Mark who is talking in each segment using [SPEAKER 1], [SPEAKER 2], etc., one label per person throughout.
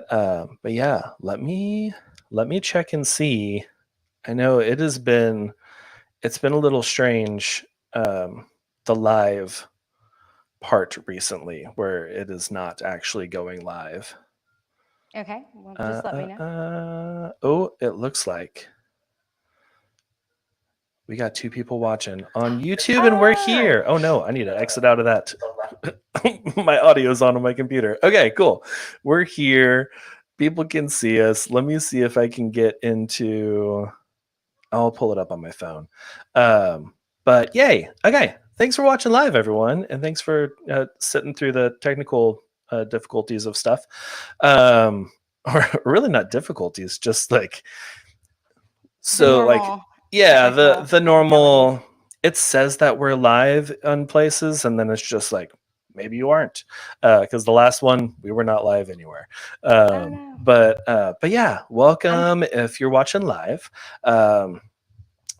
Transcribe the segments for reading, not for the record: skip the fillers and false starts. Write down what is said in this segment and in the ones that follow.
[SPEAKER 1] But yeah, let me check and see. I know it's been a little strange, the live part recently where it is not actually going live.
[SPEAKER 2] Okay, well, just let me know.
[SPEAKER 1] Oh, it looks like we got two people watching on YouTube and we're
[SPEAKER 2] Oh,
[SPEAKER 1] here. Oh no, I need to exit out of that. My audio's on my computer. Okay, cool. We're here. People can see us. Let me see if I can get into. I'll pull it up on my phone. But yay. Okay. Thanks for watching live, everyone. And thanks for sitting through the technical difficulties of stuff. Or really not difficulties, just like,
[SPEAKER 2] the
[SPEAKER 1] so like,
[SPEAKER 2] normal
[SPEAKER 1] yeah, the
[SPEAKER 2] technical
[SPEAKER 1] the
[SPEAKER 2] technicalities.
[SPEAKER 1] normal, it says that we're live on places, and then it's just like, maybe you aren't. Because the last one, we were not live anywhere.
[SPEAKER 2] Oh no,
[SPEAKER 1] But yeah,
[SPEAKER 2] I'm
[SPEAKER 1] welcome if you're watching live. Um,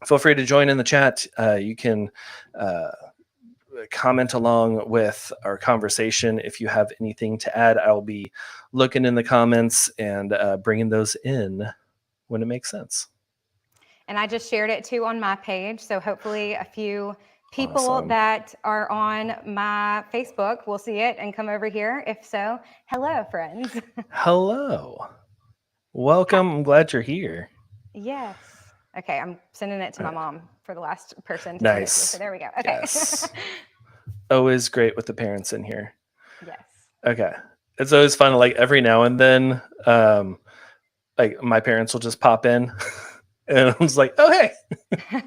[SPEAKER 1] Feel free to join in the chat. You can uh, comment along with our conversation if you have anything to add. I'll be looking in the comments and bringing those in when it makes sense.
[SPEAKER 2] and I just shared it too on my page. So hopefully, a few people
[SPEAKER 1] Awesome.
[SPEAKER 2] that are on my Facebook will see it and come over here. If so, hello, friends.
[SPEAKER 1] Hello. Welcome. I'm glad you're here.
[SPEAKER 2] Yes. Okay, I'm sending it to
[SPEAKER 1] Uh,
[SPEAKER 2] my mom for the last person to send it to. So
[SPEAKER 1] nice.
[SPEAKER 2] there we go. Okay.
[SPEAKER 1] Yes. Always great with the parents in here.
[SPEAKER 2] Yes.
[SPEAKER 1] Okay. It's always fun. Like every now and then, like my parents will just pop in, and I was like, "Oh hey."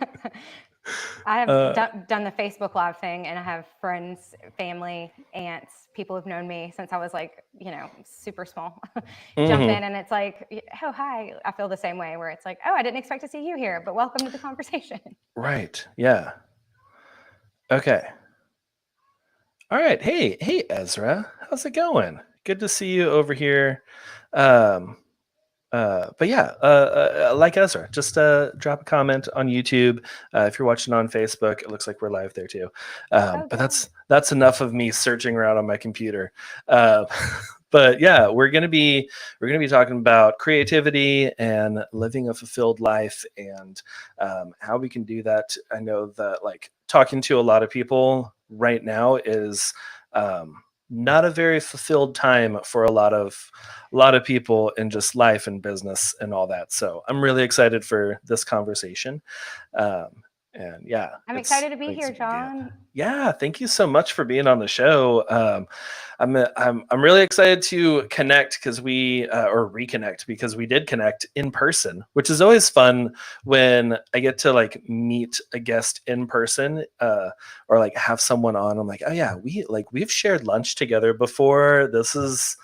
[SPEAKER 2] I have
[SPEAKER 1] Uh,
[SPEAKER 2] done the Facebook Live thing, and I have friends, family, aunts, people who've known me since I was like, super small, jump
[SPEAKER 1] mhm.
[SPEAKER 2] in, and it's like, oh, hi. I feel the same way where it's like, oh, I didn't expect to see you here, but welcome to the conversation.
[SPEAKER 1] Right. Yeah. Okay. All right. Hey, Ezra. How's it going? Good to see you over here. Um, but yeah, like Ezra, just drop a comment on YouTube. If you're watching on Facebook, it looks like we're live there too.
[SPEAKER 2] Oh,
[SPEAKER 1] But
[SPEAKER 2] good.
[SPEAKER 1] that's enough of me searching around on my computer. Uh, but yeah, we're gonna be talking about creativity and living a fulfilled life and how we can do that. I know that like talking to a lot of people right now is not a very fulfilled time for a lot of people in just life and business and all that. So I'm really excited for this conversation. Um, and yeah,
[SPEAKER 2] I'm
[SPEAKER 1] it's
[SPEAKER 2] excited to
[SPEAKER 1] I
[SPEAKER 2] be
[SPEAKER 1] think it's
[SPEAKER 2] here,
[SPEAKER 1] a good deal.
[SPEAKER 2] John.
[SPEAKER 1] Yeah, thank you so much for being on the show. I'm really excited to connect because we or reconnect because we did connect in person, which is always fun when I get to like meet a guest in person or like have someone on. I'm like, oh yeah, we've shared lunch together before. This is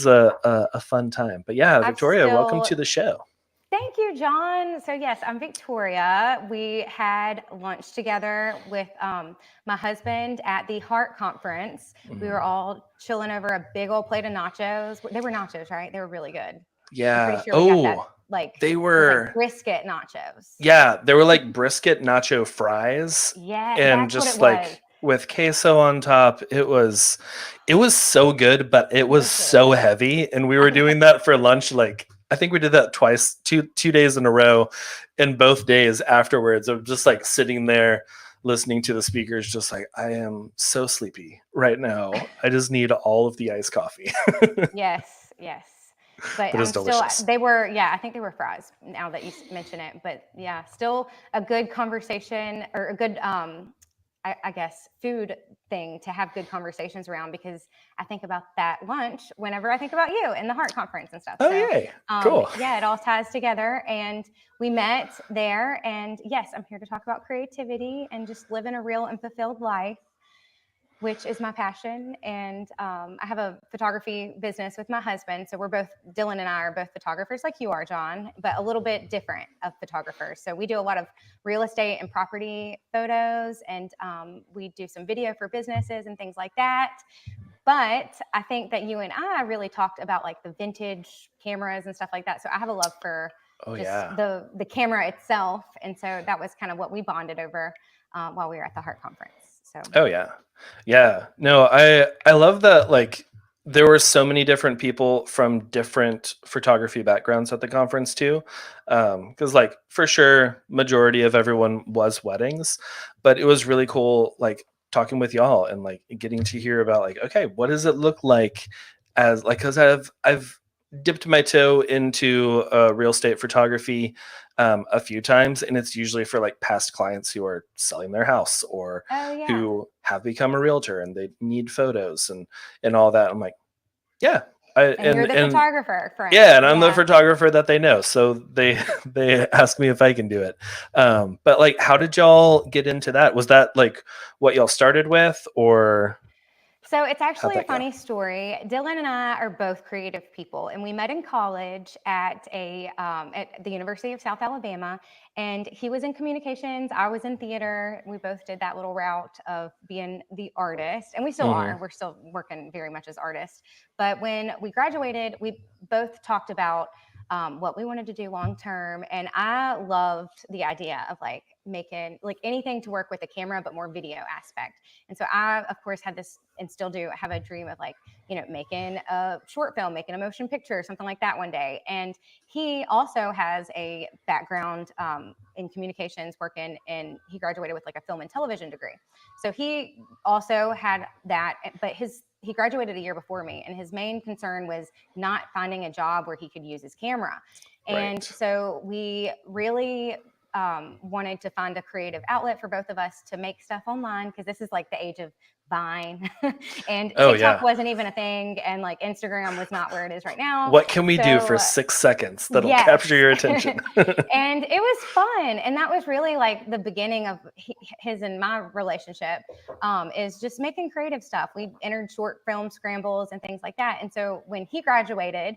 [SPEAKER 1] a fun time. But yeah,
[SPEAKER 2] I've
[SPEAKER 1] Victoria, welcome
[SPEAKER 2] still
[SPEAKER 1] to the show.
[SPEAKER 2] Thank you, John. So, yes, I'm Victoria. We had lunch together with my husband at the Heart Conference. We were
[SPEAKER 1] Mm.
[SPEAKER 2] all chilling over a big old plate of nachos. They were nachos, right? They were really good. I'm pretty
[SPEAKER 1] Yeah.
[SPEAKER 2] sure we got that,
[SPEAKER 1] Oh,
[SPEAKER 2] like,
[SPEAKER 1] they
[SPEAKER 2] it was like
[SPEAKER 1] were.
[SPEAKER 2] brisket nachos.
[SPEAKER 1] Yeah, they were like brisket nacho fries
[SPEAKER 2] Yeah,
[SPEAKER 1] and
[SPEAKER 2] that's what it
[SPEAKER 1] just
[SPEAKER 2] was.
[SPEAKER 1] like with queso on top. It was so good, but it
[SPEAKER 2] It
[SPEAKER 1] was
[SPEAKER 2] was really
[SPEAKER 1] so
[SPEAKER 2] good.
[SPEAKER 1] heavy. And we were
[SPEAKER 2] I know.
[SPEAKER 1] doing that for lunch. Like I think we did that twice, two days in a row, and both days afterwards of just like sitting there listening to the speakers, just like I am so sleepy right now. I just need all of the iced coffee.
[SPEAKER 2] Yes, yes. But
[SPEAKER 1] But it's
[SPEAKER 2] I'm still,
[SPEAKER 1] delicious.
[SPEAKER 2] they were, yeah, I think they were fries now that you mention it. But yeah, still a good conversation or a good, I guess, food thing to have good conversations around because I think about that lunch whenever I think about you and the Heart Conference and stuff.
[SPEAKER 1] Oh
[SPEAKER 2] So
[SPEAKER 1] yay. Cool.
[SPEAKER 2] yeah, it all ties together. And we met there. And yes, I'm here to talk about creativity and just living a real and fulfilled life, which is my passion. And I have a photography business with my husband. So Dylan and I are both photographers like you are, John, but a little bit different of photographers. So we do a lot of real estate and property photos, and we do some video for businesses and things like that. But I think that you and I really talked about like the vintage cameras and stuff like that. So I have a love for
[SPEAKER 1] Oh
[SPEAKER 2] just
[SPEAKER 1] yeah.
[SPEAKER 2] the camera itself. And so that was kind of what we bonded over while we were at the Heart Conference. So
[SPEAKER 1] Oh yeah. Yeah. No, I love that like there were so many different people from different photography backgrounds at the conference too, because like for sure majority of everyone was weddings, but it was really cool like talking with y'all and like getting to hear about like, okay, what does it look like as like, because I've dipped my toe into real estate photography a few times, and it's usually for like past clients who are selling their house or
[SPEAKER 2] Oh yeah.
[SPEAKER 1] who have become a realtor and they need photos and all that. I'm like, yeah,
[SPEAKER 2] And you're the
[SPEAKER 1] and
[SPEAKER 2] photographer,
[SPEAKER 1] yeah,
[SPEAKER 2] friend.
[SPEAKER 1] and I'm the
[SPEAKER 2] Yeah.
[SPEAKER 1] photographer that they know, so they they ask me if I can do it. But like, how did y'all get into that? Was that like what y'all started with, or
[SPEAKER 2] So it's
[SPEAKER 1] how'd
[SPEAKER 2] actually a
[SPEAKER 1] that go?
[SPEAKER 2] funny story. Dylan and I are both creative people, and we met in college at the University of South Alabama. And he was in communications, I was in theater. We both did that little route of being the artist, and we still
[SPEAKER 1] Hmm.
[SPEAKER 2] are. We're still working very much as artists. But when we graduated, we both talked about what we wanted to do long term. And I loved the idea of like making like anything to work with a camera, but more video aspect. And so I, of course, had this and still do have a dream of like, making a short film, making a motion picture, something like that one day. And he also has a background in communications working and he graduated with like a film and television degree. So he also had that, but he graduated a year before me, and his main concern was not finding a job where he could use his camera. And
[SPEAKER 1] Right.
[SPEAKER 2] so we really wanted to find a creative outlet for both of us to make stuff online, because this is like the age of Vine and
[SPEAKER 1] Oh
[SPEAKER 2] TikTok
[SPEAKER 1] yeah.
[SPEAKER 2] wasn't even a thing, and like Instagram was not where it is right now.
[SPEAKER 1] What can we do for
[SPEAKER 2] So
[SPEAKER 1] 6 seconds that'll
[SPEAKER 2] yes.
[SPEAKER 1] capture your attention?
[SPEAKER 2] And it was fun, and that was really like the beginning of his and my relationship, is just making creative stuff. We entered short film scrambles and things like that. And so when he graduated,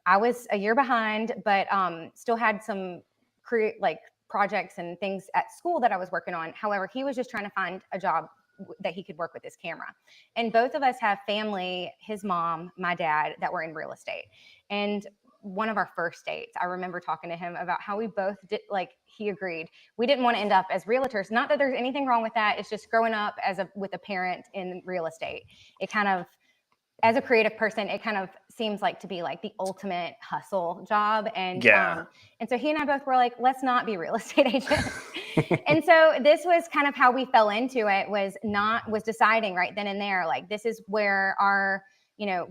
[SPEAKER 2] I was a year behind, but still had some like projects and things at school that I was working on. However, he was just trying to find a job that he could work with his camera. And both of us have family, his mom, my dad, that were in real estate. And one of our first dates, I remember talking to him about how we both did, like he agreed we didn't want to end up as realtors. Not that there's anything wrong with that. It's just growing up with a parent in real estate. It kind of, as a creative person, it kind of seems like to be like the ultimate hustle job.
[SPEAKER 1] Yeah.
[SPEAKER 2] And so he and I both were like, let's not be real estate agents. And so this was kind of how we fell into it, was deciding right then and there, like, this is where our,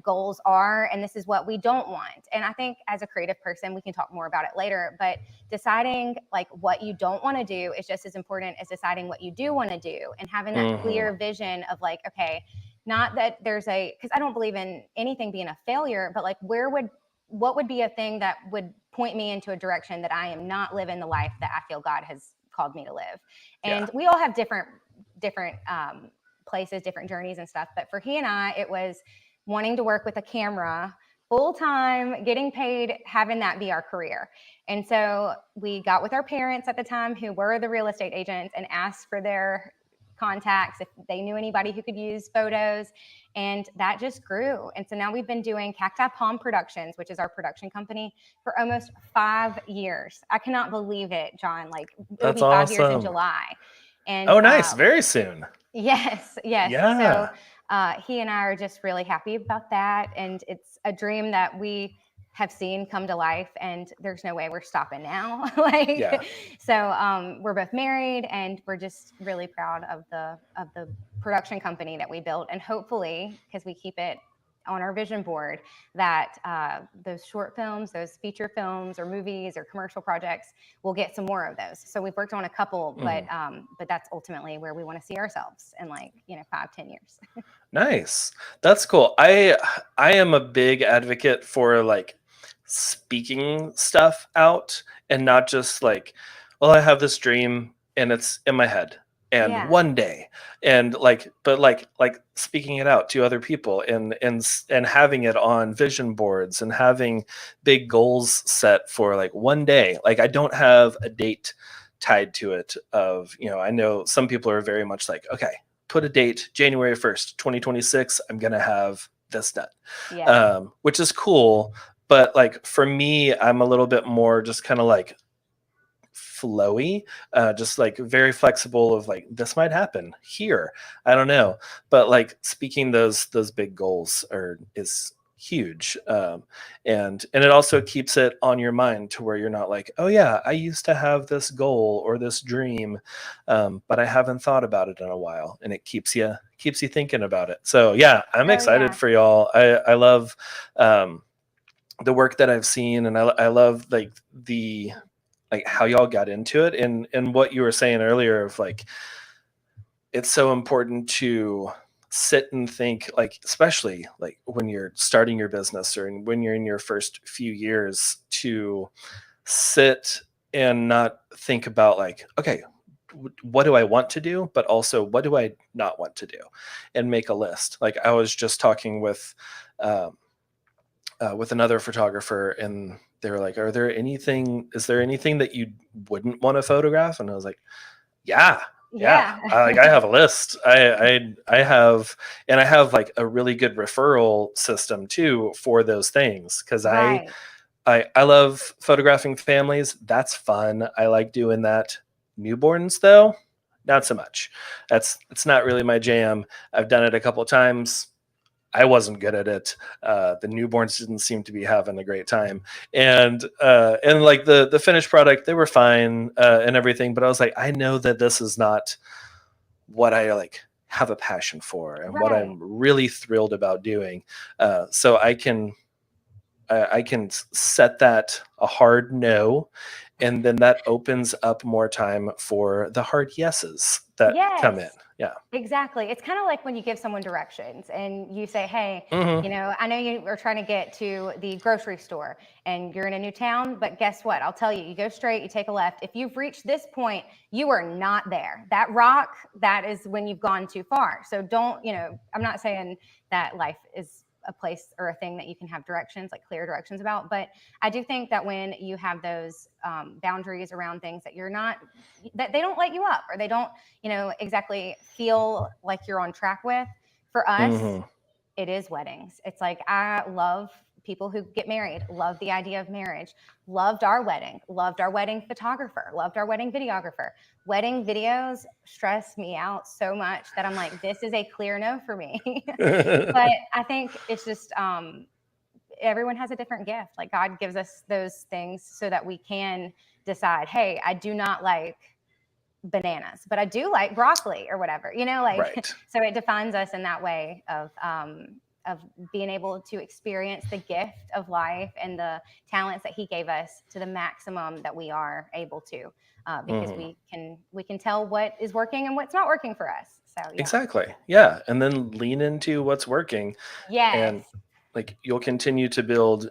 [SPEAKER 2] goals are, and this is what we don't want. And I think as a creative person, we can talk more about it later, but deciding like what you don't want to do is just as important as deciding what you do want to do, and having that
[SPEAKER 1] Hmm.
[SPEAKER 2] clear vision of like, okay, not that because I don't believe in anything being a failure, but like what would be a thing that would point me into a direction that I am not living the life that I feel God has called me to live.
[SPEAKER 1] Yeah.
[SPEAKER 2] And we all have different places, different journeys and stuff. But for he and I, it was wanting to work with a camera full time, getting paid, having that be our career. And so we got with our parents at the time, who were the real estate agents, and asked for their contacts if they knew anybody who could use photos, and that just grew. And so now we've been doing Cacti Palm Productions, which is our production company, for almost 5 years. I cannot believe it, John. Like, it'll
[SPEAKER 1] That's
[SPEAKER 2] be 5 years in
[SPEAKER 1] awesome.
[SPEAKER 2] July. And
[SPEAKER 1] Oh, nice. Very soon.
[SPEAKER 2] yes, yes. So
[SPEAKER 1] Yeah.
[SPEAKER 2] he and I are just really happy about that, and it's a dream that we have seen come to life, and there's no way we're stopping now.
[SPEAKER 1] Yeah.
[SPEAKER 2] So we're both married, and we're just really proud of the production company that we built, and hopefully, because we keep it on our vision board, that those short films, those feature films or movies or commercial projects, we'll get some more of those. So we've worked on a couple,
[SPEAKER 1] Mhm.
[SPEAKER 2] but that's ultimately where we want to see ourselves in, like, 5-10 years.
[SPEAKER 1] Nice. That's cool. I am a big advocate for like speaking stuff out and not just like, well, I have this dream and it's in my head and
[SPEAKER 2] Yeah.
[SPEAKER 1] one day and like, but like speaking it out to other people and having it on vision boards and having big goals set for like one day. Like, I don't have a date tied to it of, I know some people are very much like, okay, put a date, January 1st, 2026, I'm going to have this done,
[SPEAKER 2] Yeah.
[SPEAKER 1] which is cool. But like for me, I'm a little bit more just kind of like, flowy, just like very flexible of like, this might happen here. I don't know. But like speaking those big goals is huge. And it also keeps it on your mind to where you're not like, oh yeah, I used to have this goal or this dream, but I haven't thought about it in a while, and it keeps you thinking about it. So yeah, I'm
[SPEAKER 2] Oh
[SPEAKER 1] excited
[SPEAKER 2] yeah.
[SPEAKER 1] for y'all. I love um, the work that I've seen, and I love like the like how y'all got into it, and what you were saying earlier of like, it's so important to sit and think, like especially like when you're starting your business or when you're in your first few years, to sit and not think about like, okay, what do I want to do, but also what do I not want to do, and make a list. Like I was just talking um, with another photographer, and they were like, is there anything that you wouldn't want to photograph? And I was like, yeah, yeah.
[SPEAKER 2] Yeah.
[SPEAKER 1] I have a list. I have, and I have like a really good referral system too for those things, because
[SPEAKER 2] Right.
[SPEAKER 1] I love photographing families. That's fun. I like doing that. Newborns though, not so much. It's not really my jam. I've done it a couple of times. I wasn't good at it. The newborns didn't seem to be having a great time, and like the finished product, they were fine and everything. But I was like, I know that this is not what I like have a passion for, and what
[SPEAKER 2] Right.
[SPEAKER 1] I'm really thrilled about doing. So I can set that a hard no, and then that opens up more time for the hard yeses that come in.
[SPEAKER 2] Yes.
[SPEAKER 1] Yeah.
[SPEAKER 2] Exactly. It's kind of like when you give someone directions and you say, hey,
[SPEAKER 1] Hmm.
[SPEAKER 2] I know you are trying to get to the grocery store and you're in a new town, but guess what? I'll tell you, you go straight, you take a left. If you've reached this point, you are not there. That rock, that is when you've gone too far. So don't, I'm not saying that life is a place or a thing that you can have directions, like clear directions about. But I do think that when you have those boundaries around things that you're not, that they don't let you up, or they don't, exactly feel like you're on track with. For us,
[SPEAKER 1] Hmm.
[SPEAKER 2] it is weddings. It's like, I love people who get married, love the idea of marriage, loved our wedding photographer, loved our wedding videographer. Wedding videos stress me out so much that I'm like, this is a clear no for me. But I think it's just, everyone has a different gift. Like God gives us those things so that we can decide, hey, I do not like bananas, but I do like broccoli or whatever, like,
[SPEAKER 1] Right.
[SPEAKER 2] so it defines us in that way of being able to experience the gift of life and the talents that he gave us to the maximum that we are able to, because
[SPEAKER 1] Hmm.
[SPEAKER 2] we can tell what is working and what's not working for us. So yeah.
[SPEAKER 1] Exactly. Yeah. And then lean into what's working,
[SPEAKER 2] Yes.
[SPEAKER 1] and like you'll continue to build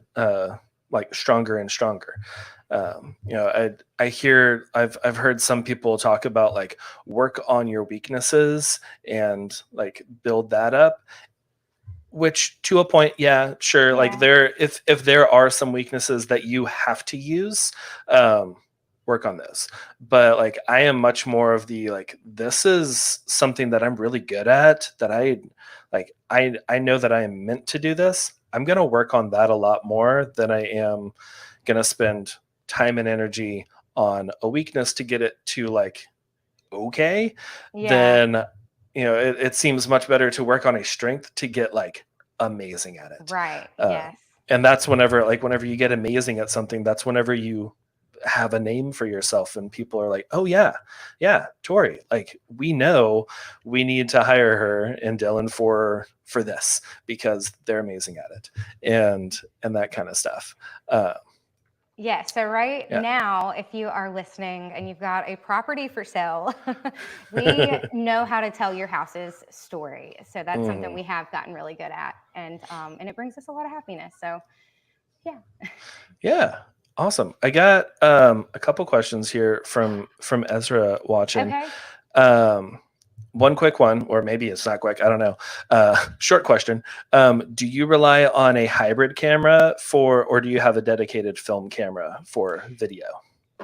[SPEAKER 1] like stronger and stronger. I've heard some people talk about like, work on your weaknesses and like build that up, which to a point, yeah, sure. Like
[SPEAKER 2] Yeah.
[SPEAKER 1] if there are some weaknesses that you have to use, um, work on those. But like I am much more of the like, this is something that I'm really good at, that I know that I am meant to do this. I'm gonna work on that a lot more than I am gonna spend time and energy on a weakness to get it to like okay.
[SPEAKER 2] Yeah.
[SPEAKER 1] Then it seems much better to work on a strength to get like amazing at it.
[SPEAKER 2] Right.
[SPEAKER 1] uh,
[SPEAKER 2] Yes.
[SPEAKER 1] and that's whenever you get amazing at something, that's whenever you have a name for yourself, and people are like, oh yeah, yeah, Tori, like we know we need to hire her and Dylan for this, because they're amazing at it, and that kind of stuff. uh,
[SPEAKER 2] Yeah, so right
[SPEAKER 1] yeah.
[SPEAKER 2] now, if you are listening and you've got a property for sale, we know how to tell your house's story. So that's something
[SPEAKER 1] Mhm.
[SPEAKER 2] we have gotten really good at, and it brings us a lot of happiness. So yeah.
[SPEAKER 1] Yeah, awesome. I got a couple questions here from Ezra watching.
[SPEAKER 2] Okay.
[SPEAKER 1] Um, one quick one, or maybe it's not quick. I don't know. Short question: do you rely on a hybrid camera or do you have a dedicated film camera for video?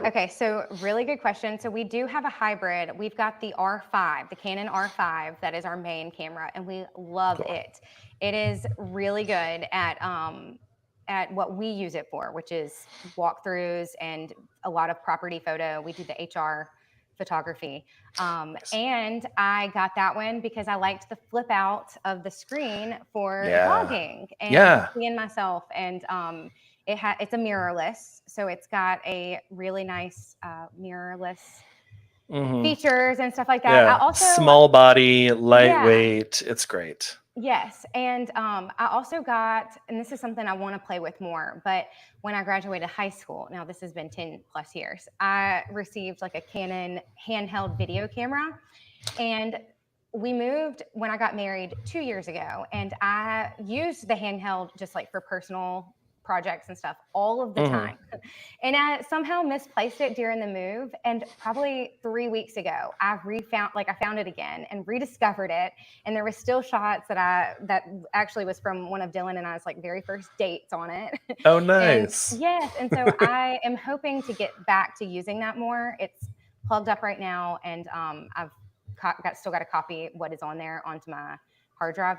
[SPEAKER 2] Okay, so really good question. So we do have a hybrid. We've got the R5, the Canon R5, that is our main camera, and we love
[SPEAKER 1] Cool.
[SPEAKER 2] it. It is really good at at what we use it for, which is walkthroughs and a lot of property photo. We do the HR photography. And I got that one because I liked the flip out of the screen for vlogging and seeing myself. And it's a mirrorless, so it's got a really nice mirrorless features and stuff like that.
[SPEAKER 1] Yeah.
[SPEAKER 2] I also
[SPEAKER 1] small body, lightweight. It's great.
[SPEAKER 2] Yes. And I also got, and this is something I want to play with more, but when I graduated high school, now this has been 10 plus years, I received like a Canon handheld video camera. And we moved when I got married 2 years ago, and I used the handheld just like for personal projects and stuff all of the time. And I somehow misplaced it during the move. And probably 3 weeks ago, I found it again and rediscovered it. And there was still shots that actually was from one of Dylan and I's like very first dates on it.
[SPEAKER 1] Oh, nice.
[SPEAKER 2] And, yes. And so I am hoping to get back to using that more. It's plugged up right now, and I've still got to copy what is on there onto my hard drive,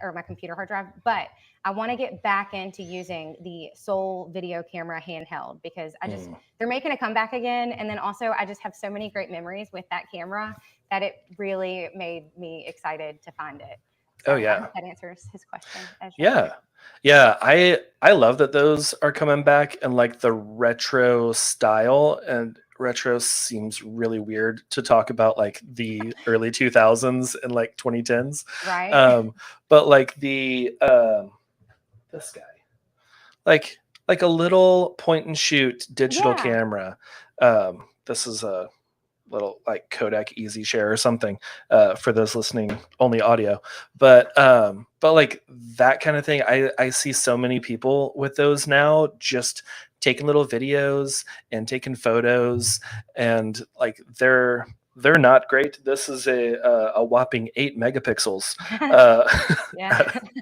[SPEAKER 2] or my computer hard drive. But I want to get back into using the Soul video camera handheld because they're making a comeback again. And then also I just have so many great memories with that camera that it really made me excited to find it. So
[SPEAKER 1] oh yeah.
[SPEAKER 2] I hope that answers his question.
[SPEAKER 1] Yeah. I love that those are coming back in like the retro style, and retro seems really weird to talk about like the early 2000s and like 2010s.
[SPEAKER 2] Right.
[SPEAKER 1] But like this guy, like a little point and shoot digital camera. This is a little like Kodak Easy Share or something for those listening only audio, but like that kind of thing. I see so many people with those now, just taking little videos and taking photos, and like they're not great. This is a whopping 8 megapixels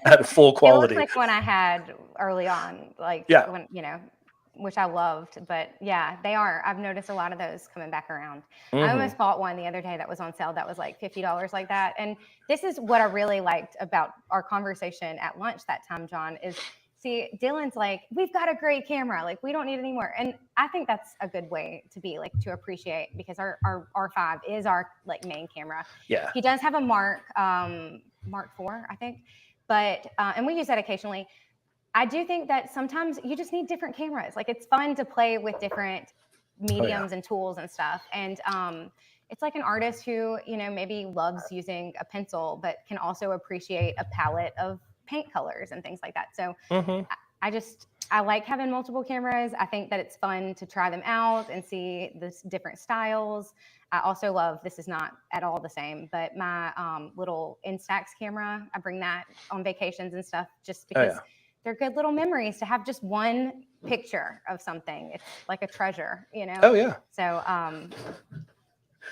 [SPEAKER 1] at full quality.
[SPEAKER 2] It looks like one I had early on, like when, which I loved. But yeah, they are. I've noticed a lot of those coming back around. I almost bought one the other day that was on sale that was like $50 like that. And this is what I really liked about our conversation at lunch that time, John, is see, Dylan's like, we've got a great camera. Like, we don't need any more. And I think that's a good way to be, like, to appreciate, because our R5 is our like main camera.
[SPEAKER 1] Yeah.
[SPEAKER 2] He does have a Mark IV, I think. But, and we use that occasionally. I do think that sometimes you just need different cameras. Like, it's fun to play with different mediums and tools and stuff. And it's like an artist who, maybe loves using a pencil, but can also appreciate a palette of paint colors and things like that. So I like having multiple cameras. I think that it's fun to try them out and see the different styles. I also love, this is not at all the same, but my little Instax camera, I bring that on vacations and stuff just because they're good little memories to have just one picture of something. It's like a treasure,
[SPEAKER 1] Oh yeah.
[SPEAKER 2] So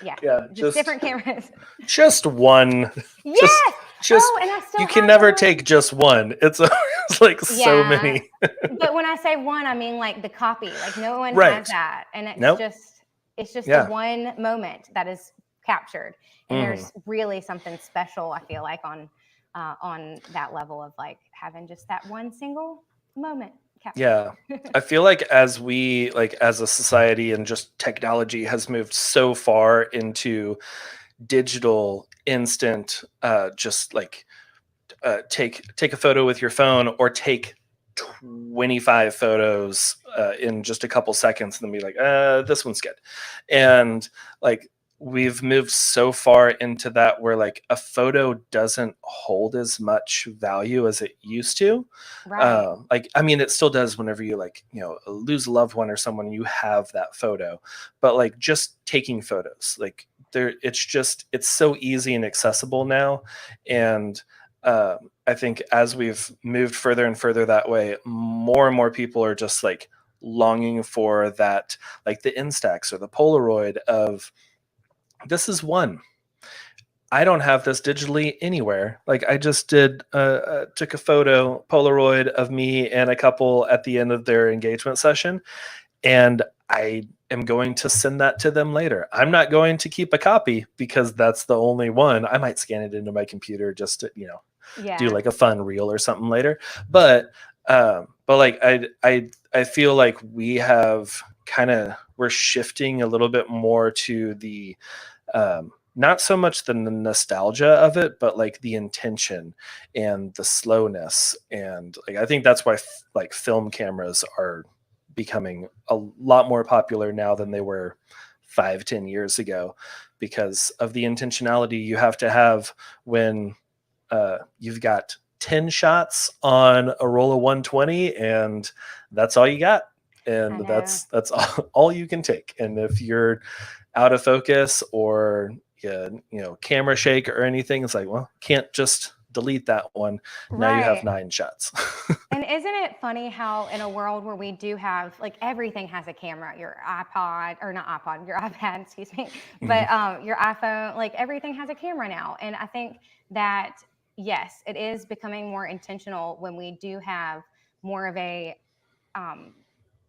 [SPEAKER 1] yeah,
[SPEAKER 2] just different cameras.
[SPEAKER 1] Just one.
[SPEAKER 2] Yes.
[SPEAKER 1] Just
[SPEAKER 2] and I still
[SPEAKER 1] you can never take just one. It's like so many.
[SPEAKER 2] But when I say one, I mean like the copy. Like no one has that, and it's just the one moment that is captured. And there's really something special, I feel like, on that level of like having just that one single moment captured.
[SPEAKER 1] Yeah. I feel like as a society and just technology has moved so far into digital instant, just like take a photo with your phone or take 25 photos in just a couple seconds and then be like, this one's good. And like we've moved so far into that where like a photo doesn't hold as much value as it used to.
[SPEAKER 2] Right.
[SPEAKER 1] Like, I mean, it still does whenever you lose a loved one or someone, you have that photo, but like just taking photos, like it's so easy and accessible now. And I think as we've moved further and further that way, more and more people are just like longing for that, like the Instax or the Polaroid of, this is one. I don't have this digitally anywhere. Like I just took a photo Polaroid of me and a couple at the end of their engagement session, and I am going to send that to them later. I'm not going to keep a copy because that's the only one. I might scan it into my computer just to, do like a fun reel or something later. But but like I feel like we're shifting a little bit more to the not so much the nostalgia of it, but like the intention and the slowness. And like I think that's why like film cameras are becoming a lot more popular now than they were 5-10 years ago, because of the intentionality you have to have when you've got 10 shots on a roll of 120 and that's all you got,
[SPEAKER 2] I
[SPEAKER 1] and
[SPEAKER 2] know.
[SPEAKER 1] that's all you can take. And if you're out of focus or camera shake or anything, it's like, well, can't just delete that one. Now you have
[SPEAKER 2] Right.
[SPEAKER 1] 9 shots.
[SPEAKER 2] And isn't it funny how in a world where we do have like everything has a camera, your iPod or not iPod, your iPad, excuse me, but
[SPEAKER 1] Mhm.
[SPEAKER 2] your iPhone, like everything has a camera now. And I think that yes, it is becoming more intentional when we do have more of a um,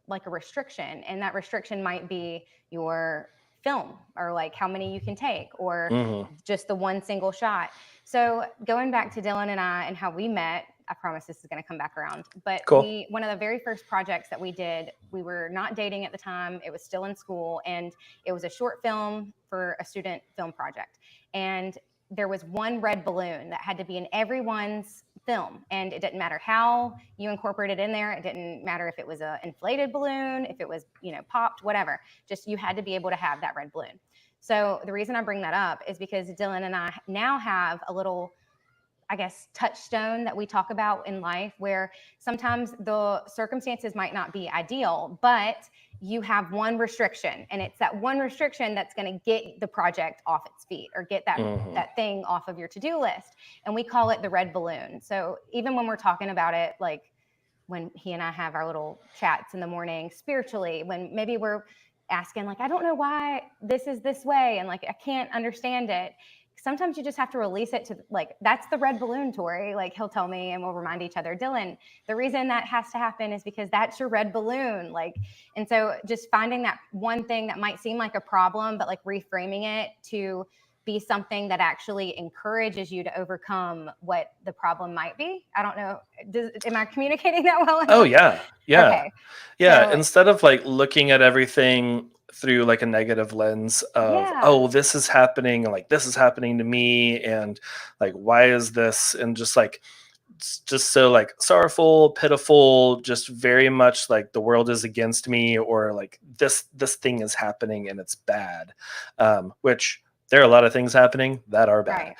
[SPEAKER 2] like a restriction, and that restriction might be your film or like how many you can take or
[SPEAKER 1] Mhm.
[SPEAKER 2] just the one single shot. So going back to Dylan and I and how we met, I promise this is going to come back around, but
[SPEAKER 1] Cool.
[SPEAKER 2] one of the very first projects that we did, we were not dating at the time, it was still in school, and it was a short film for a student film project. And there was one red balloon that had to be in everyone's film, and it didn't matter how you incorporated in there. It didn't matter if it was an inflated balloon, if it was popped, whatever. Just you had to be able to have that red balloon. So the reason I bring that up is because Dylan and I now have a little, I guess, touchstone that we talk about in life where sometimes the circumstances might not be ideal, but you have one restriction, and it's that one restriction that's going to get the project off its feet or get
[SPEAKER 1] Mhm.
[SPEAKER 2] that thing off of your to-do list. And we call it the red balloon. So even when we're talking about it, like when he and I have our little chats in the morning spiritually, when maybe we're asking like, I don't know why this is this way, and like I can't understand it, sometimes you just have to release it to, like, that's the red balloon, Tori. Like he'll tell me and we'll remind each other, Dylan, the reason that has to happen is because that's your red balloon. Like, and so just finding that one thing that might seem like a problem, but like reframing it to be something that actually encourages you to overcome what the problem might be. I don't know. Am I communicating that well
[SPEAKER 1] Oh
[SPEAKER 2] enough?
[SPEAKER 1] yeah. Yeah.
[SPEAKER 2] Okay.
[SPEAKER 1] Yeah.
[SPEAKER 2] So
[SPEAKER 1] Instead of like looking at everything through like a negative lens of,
[SPEAKER 2] yeah,
[SPEAKER 1] oh, this is happening, and like this is happening to me, and like why is this, and just like just so like sorrowful, pitiful, just very much like the world is against me, or like this thing is happening and it's bad, which there are a lot of things happening that are bad,
[SPEAKER 2] right,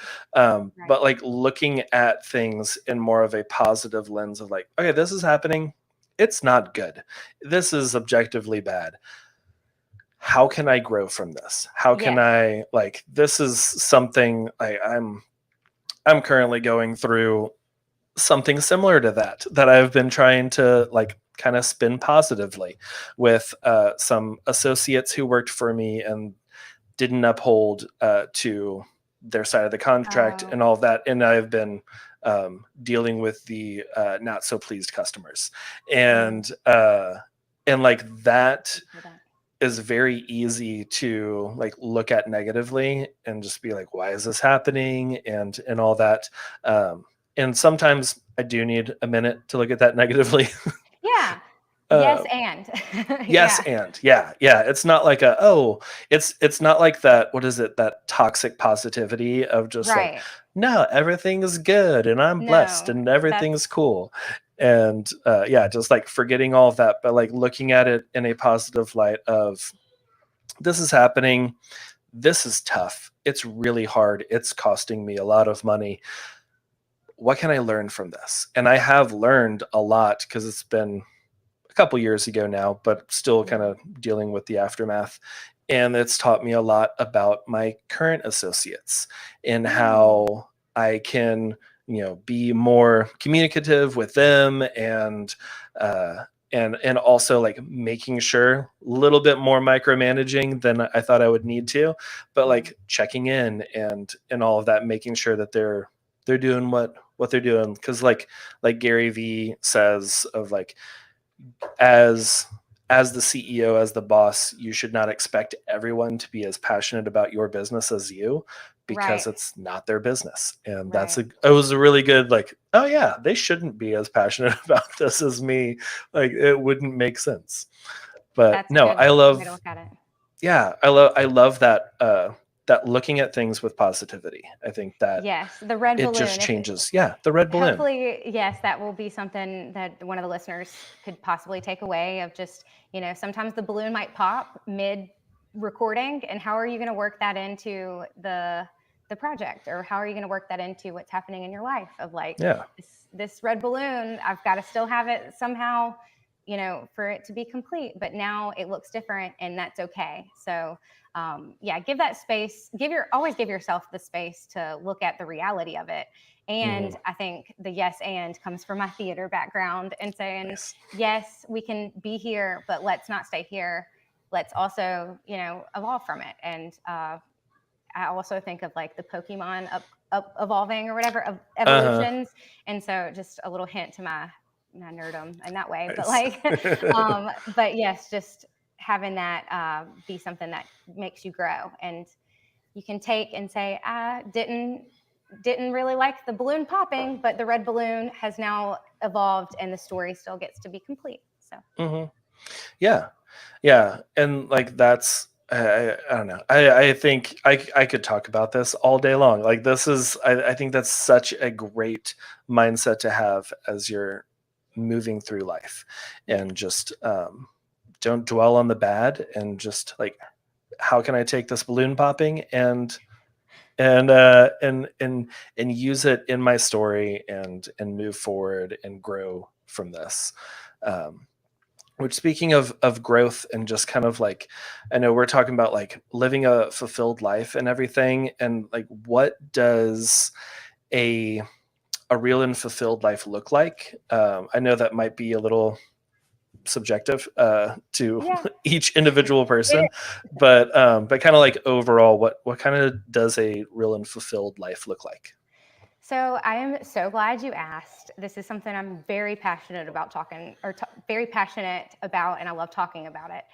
[SPEAKER 2] right.
[SPEAKER 1] but like looking at things in more of a positive lens of like, okay, this is happening, it's not good, this is objectively bad, how can I grow from this, how can
[SPEAKER 2] Yes.
[SPEAKER 1] I, like, this is something I'm currently going through something similar to that I've been trying to like kind of spin positively with some associates who worked for me and didn't uphold to their side of the contract
[SPEAKER 2] Oh,
[SPEAKER 1] and all of that. And I've been dealing with the not so pleased customers.
[SPEAKER 2] mm,
[SPEAKER 1] And like that
[SPEAKER 2] I hear that.
[SPEAKER 1] is very easy to like look at negatively and just be like, why is this happening, and all that. And sometimes I do need a minute to look at that negatively.
[SPEAKER 2] Yeah. Yes,
[SPEAKER 1] uh,
[SPEAKER 2] and
[SPEAKER 1] yes,
[SPEAKER 2] yeah,
[SPEAKER 1] and yeah, it's not like a, oh, it's not like that, what is it, that toxic positivity of just like,
[SPEAKER 2] right.
[SPEAKER 1] no, everything is good and I'm blessed
[SPEAKER 2] No,
[SPEAKER 1] and everything's
[SPEAKER 2] that's
[SPEAKER 1] cool. And yeah, just like forgetting all of that, but like looking at it in a positive light of, this is happening, this is tough, it's really hard, it's costing me a lot of money, what can I learn from this? And I have learned a lot because it's been a couple years ago now, but still kind
[SPEAKER 2] mhm,
[SPEAKER 1] of dealing with the aftermath. And it's taught me a lot about my current associates and
[SPEAKER 2] mm,
[SPEAKER 1] how I can, be more communicative with them, uh, and also like making sure a little bit more micromanaging than I thought I would need to, but
[SPEAKER 2] mm,
[SPEAKER 1] like checking in and all of that, making sure that they're doing what they're doing. Because like Gary V says of like, as the CEO, as the boss, you should not expect everyone to be as passionate about your business as you, because
[SPEAKER 2] Right.
[SPEAKER 1] it's not their business. And
[SPEAKER 2] Right.
[SPEAKER 1] it was a really good, like, oh yeah, they shouldn't be as passionate about this as me. Like, it wouldn't make sense. But
[SPEAKER 2] That's a
[SPEAKER 1] no,
[SPEAKER 2] good
[SPEAKER 1] I
[SPEAKER 2] way to
[SPEAKER 1] love,
[SPEAKER 2] look at it.
[SPEAKER 1] yeah, I love that, that looking at things with positivity. I think that
[SPEAKER 2] Yes, the red
[SPEAKER 1] it just
[SPEAKER 2] balloon. If
[SPEAKER 1] changes. Yeah. The red balloon.
[SPEAKER 2] hopefully, yes, that will be something that one of the listeners could possibly take away of just, sometimes the balloon might pop mid recording, and how are you going to work that into the project, or how are you going to work that into what's happening in your life of like
[SPEAKER 1] Yeah.
[SPEAKER 2] this red balloon, I've got to still have it somehow, for it to be complete, but now it looks different, and that's okay. So yeah, give that space, always give yourself the space to look at the reality of it. And
[SPEAKER 1] Mhm.
[SPEAKER 2] I think the yes and comes from my theater background, and saying,
[SPEAKER 1] Nice.
[SPEAKER 2] yes, we can be here, but let's not stay here. Let's also, evolve from it. And I also think of like the Pokemon up evolving or whatever, of
[SPEAKER 1] Uh-huh.
[SPEAKER 2] evolutions. And so just a little hint to my nerdum in that way. But
[SPEAKER 1] Nice.
[SPEAKER 2] like, but yes, just having that be something that makes you grow. And you can take and say, I didn't really like the balloon popping, but the red balloon has now evolved, and the story still gets to be complete. So
[SPEAKER 1] Mhm. Yeah. Yeah. And like, that's, I don't know. I think I could talk about this all day long. Like, I think that's such a great mindset to have as you're moving through life,
[SPEAKER 2] yes,
[SPEAKER 1] and just, don't dwell on the bad, and just like, how can I take this balloon popping and use it in my story, and move forward and grow from this. Um, which, speaking of growth, and just kind of like, I know we're talking about like living a fulfilled life and everything, and like, what does a a real and fulfilled life look like? I know that might be a little subjective, to
[SPEAKER 2] yeah.
[SPEAKER 1] each individual
[SPEAKER 2] It
[SPEAKER 1] person, but kind of like, overall, what kind of does a real and fulfilled life look like?
[SPEAKER 2] So I am so glad you asked. This is something I'm very passionate about very passionate about, and I love talking about it.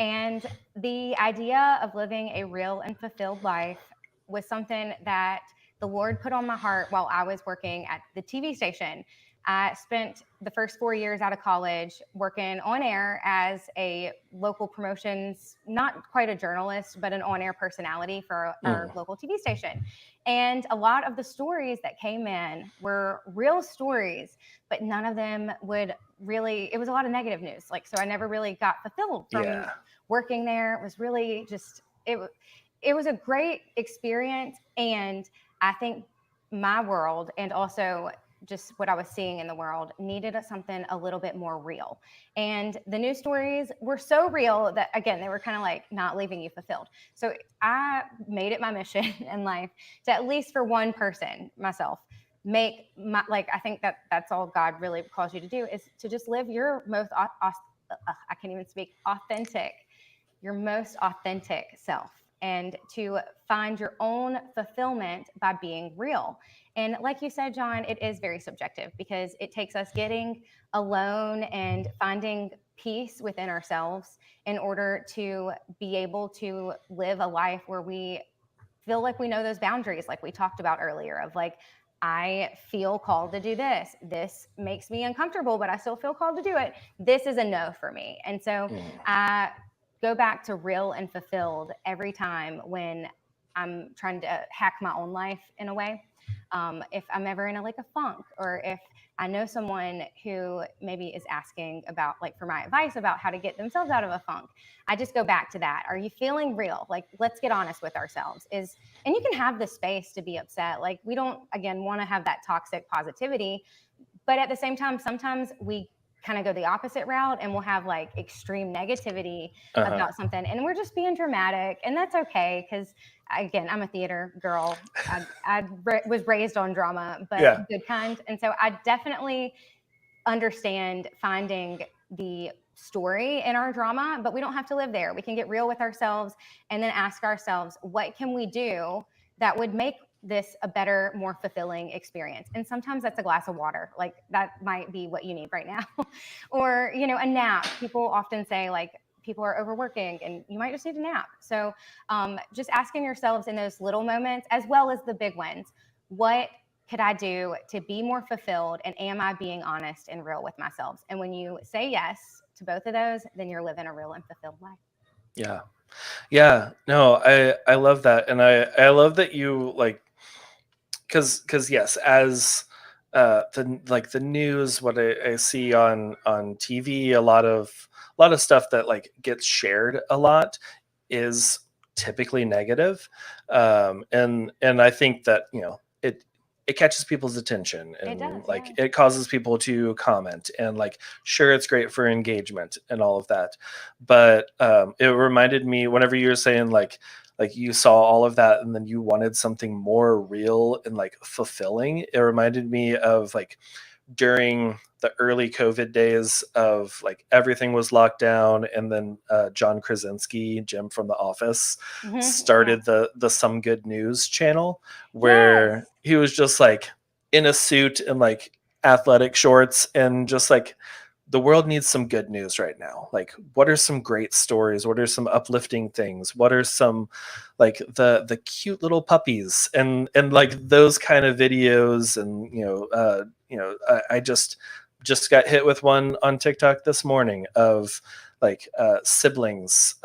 [SPEAKER 2] And the idea of living a real and fulfilled life was something that the Lord put on my heart while I was working at the TV station. I spent the first 4 years out of college working on air as a local promotions, not quite a journalist, but an on air personality for our
[SPEAKER 1] Mm,
[SPEAKER 2] local TV station. And a lot of the stories that came in were real stories, but none of them would really, it was a lot of negative news. Like, so I never really got fulfilled from
[SPEAKER 1] yeah.
[SPEAKER 2] working there. It was really just, it was a great experience. And I think my world, and also just what I was seeing in the world, needed something a little bit more real. And the news stories were so real that, again, they were kind of like not leaving you fulfilled. So I made it my mission in life to, at least for one person, myself, make my, like, I think that that's all God really calls you to do, is to just live your most I can't even speak, authentic, your most authentic self, and to find your own fulfillment by being real. And like you said, John, it is very subjective, because it takes us getting alone and finding peace within ourselves in order to be able to live a life where we feel like we know those boundaries, like we talked about earlier, of like, I feel called to do this. This makes me uncomfortable, but I still feel called to do it. This is a no for me. And so
[SPEAKER 1] Mm,
[SPEAKER 2] I go back to real and fulfilled every time when I'm trying to hack my own life in a way. If I'm ever in like a funk, or if I know someone who maybe is asking about, like, for my advice about how to get themselves out of a funk, I just go back to that. Are you feeling real? Like, let's get honest with ourselves. And you can have the space to be upset. Like, we don't, again, want to have that toxic positivity, but at the same time, sometimes we kind of go the opposite route, and we'll have like extreme negativity
[SPEAKER 1] uh-huh.
[SPEAKER 2] about something, and we're just being dramatic, and that's okay, because again, I'm a theater girl. I was raised on drama, but
[SPEAKER 1] Yeah.
[SPEAKER 2] good kind. And so I definitely understand finding the story in our drama, but we don't have to live there. We can get real with ourselves, and then ask ourselves, what can we do that would make this a better, more fulfilling experience? And sometimes that's a glass of water. Like, that might be what you need right now. Or, a nap. People often say, like, people are overworking and you might just need a nap. So just asking yourselves in those little moments, as well as the big ones, what could I do to be more fulfilled? And am I being honest and real with myself? And when you say yes to both of those, then you're living a real and fulfilled life.
[SPEAKER 1] Yeah. Yeah. No, I love that. And I love that you like, cause yes, as the news, what I see on TV, a lot of stuff that like gets shared a lot is typically negative. And I think that, it catches people's attention,
[SPEAKER 2] It
[SPEAKER 1] and
[SPEAKER 2] does,
[SPEAKER 1] like
[SPEAKER 2] yeah.
[SPEAKER 1] it causes people to comment, and like sure, it's great for engagement and all of that. But it reminded me whenever you were saying like you saw all of that and then you wanted something more real and like fulfilling. It reminded me of like during the early COVID days of like everything was locked down, and then John Krasinski, Jim from The Office,
[SPEAKER 2] Yeah.
[SPEAKER 1] started the Some Good News channel,
[SPEAKER 2] Yes.
[SPEAKER 1] where he was just like in a suit and like athletic shorts, and just like the world needs some good news right now. Like, what are some great stories? What are some uplifting things? What are some like the cute little puppies and like those kind of videos? And I just got hit with one on TikTok this morning of like siblings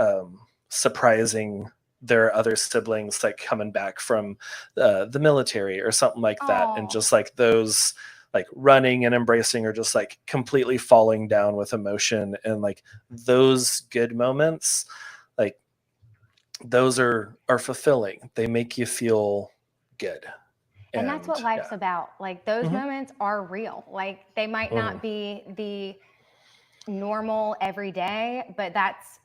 [SPEAKER 1] surprising their other siblings, like coming back from the military or something like that, and
[SPEAKER 2] Oh,
[SPEAKER 1] just like those like running and embracing, or just like completely falling down with emotion. And like those good moments, like those are fulfilling. They make you feel good.
[SPEAKER 2] and that's
[SPEAKER 1] And
[SPEAKER 2] what life's
[SPEAKER 1] yeah.
[SPEAKER 2] about. Like those
[SPEAKER 1] Hmm.
[SPEAKER 2] moments are real. Like they might
[SPEAKER 1] Hmm.
[SPEAKER 2] not be the normal every day, but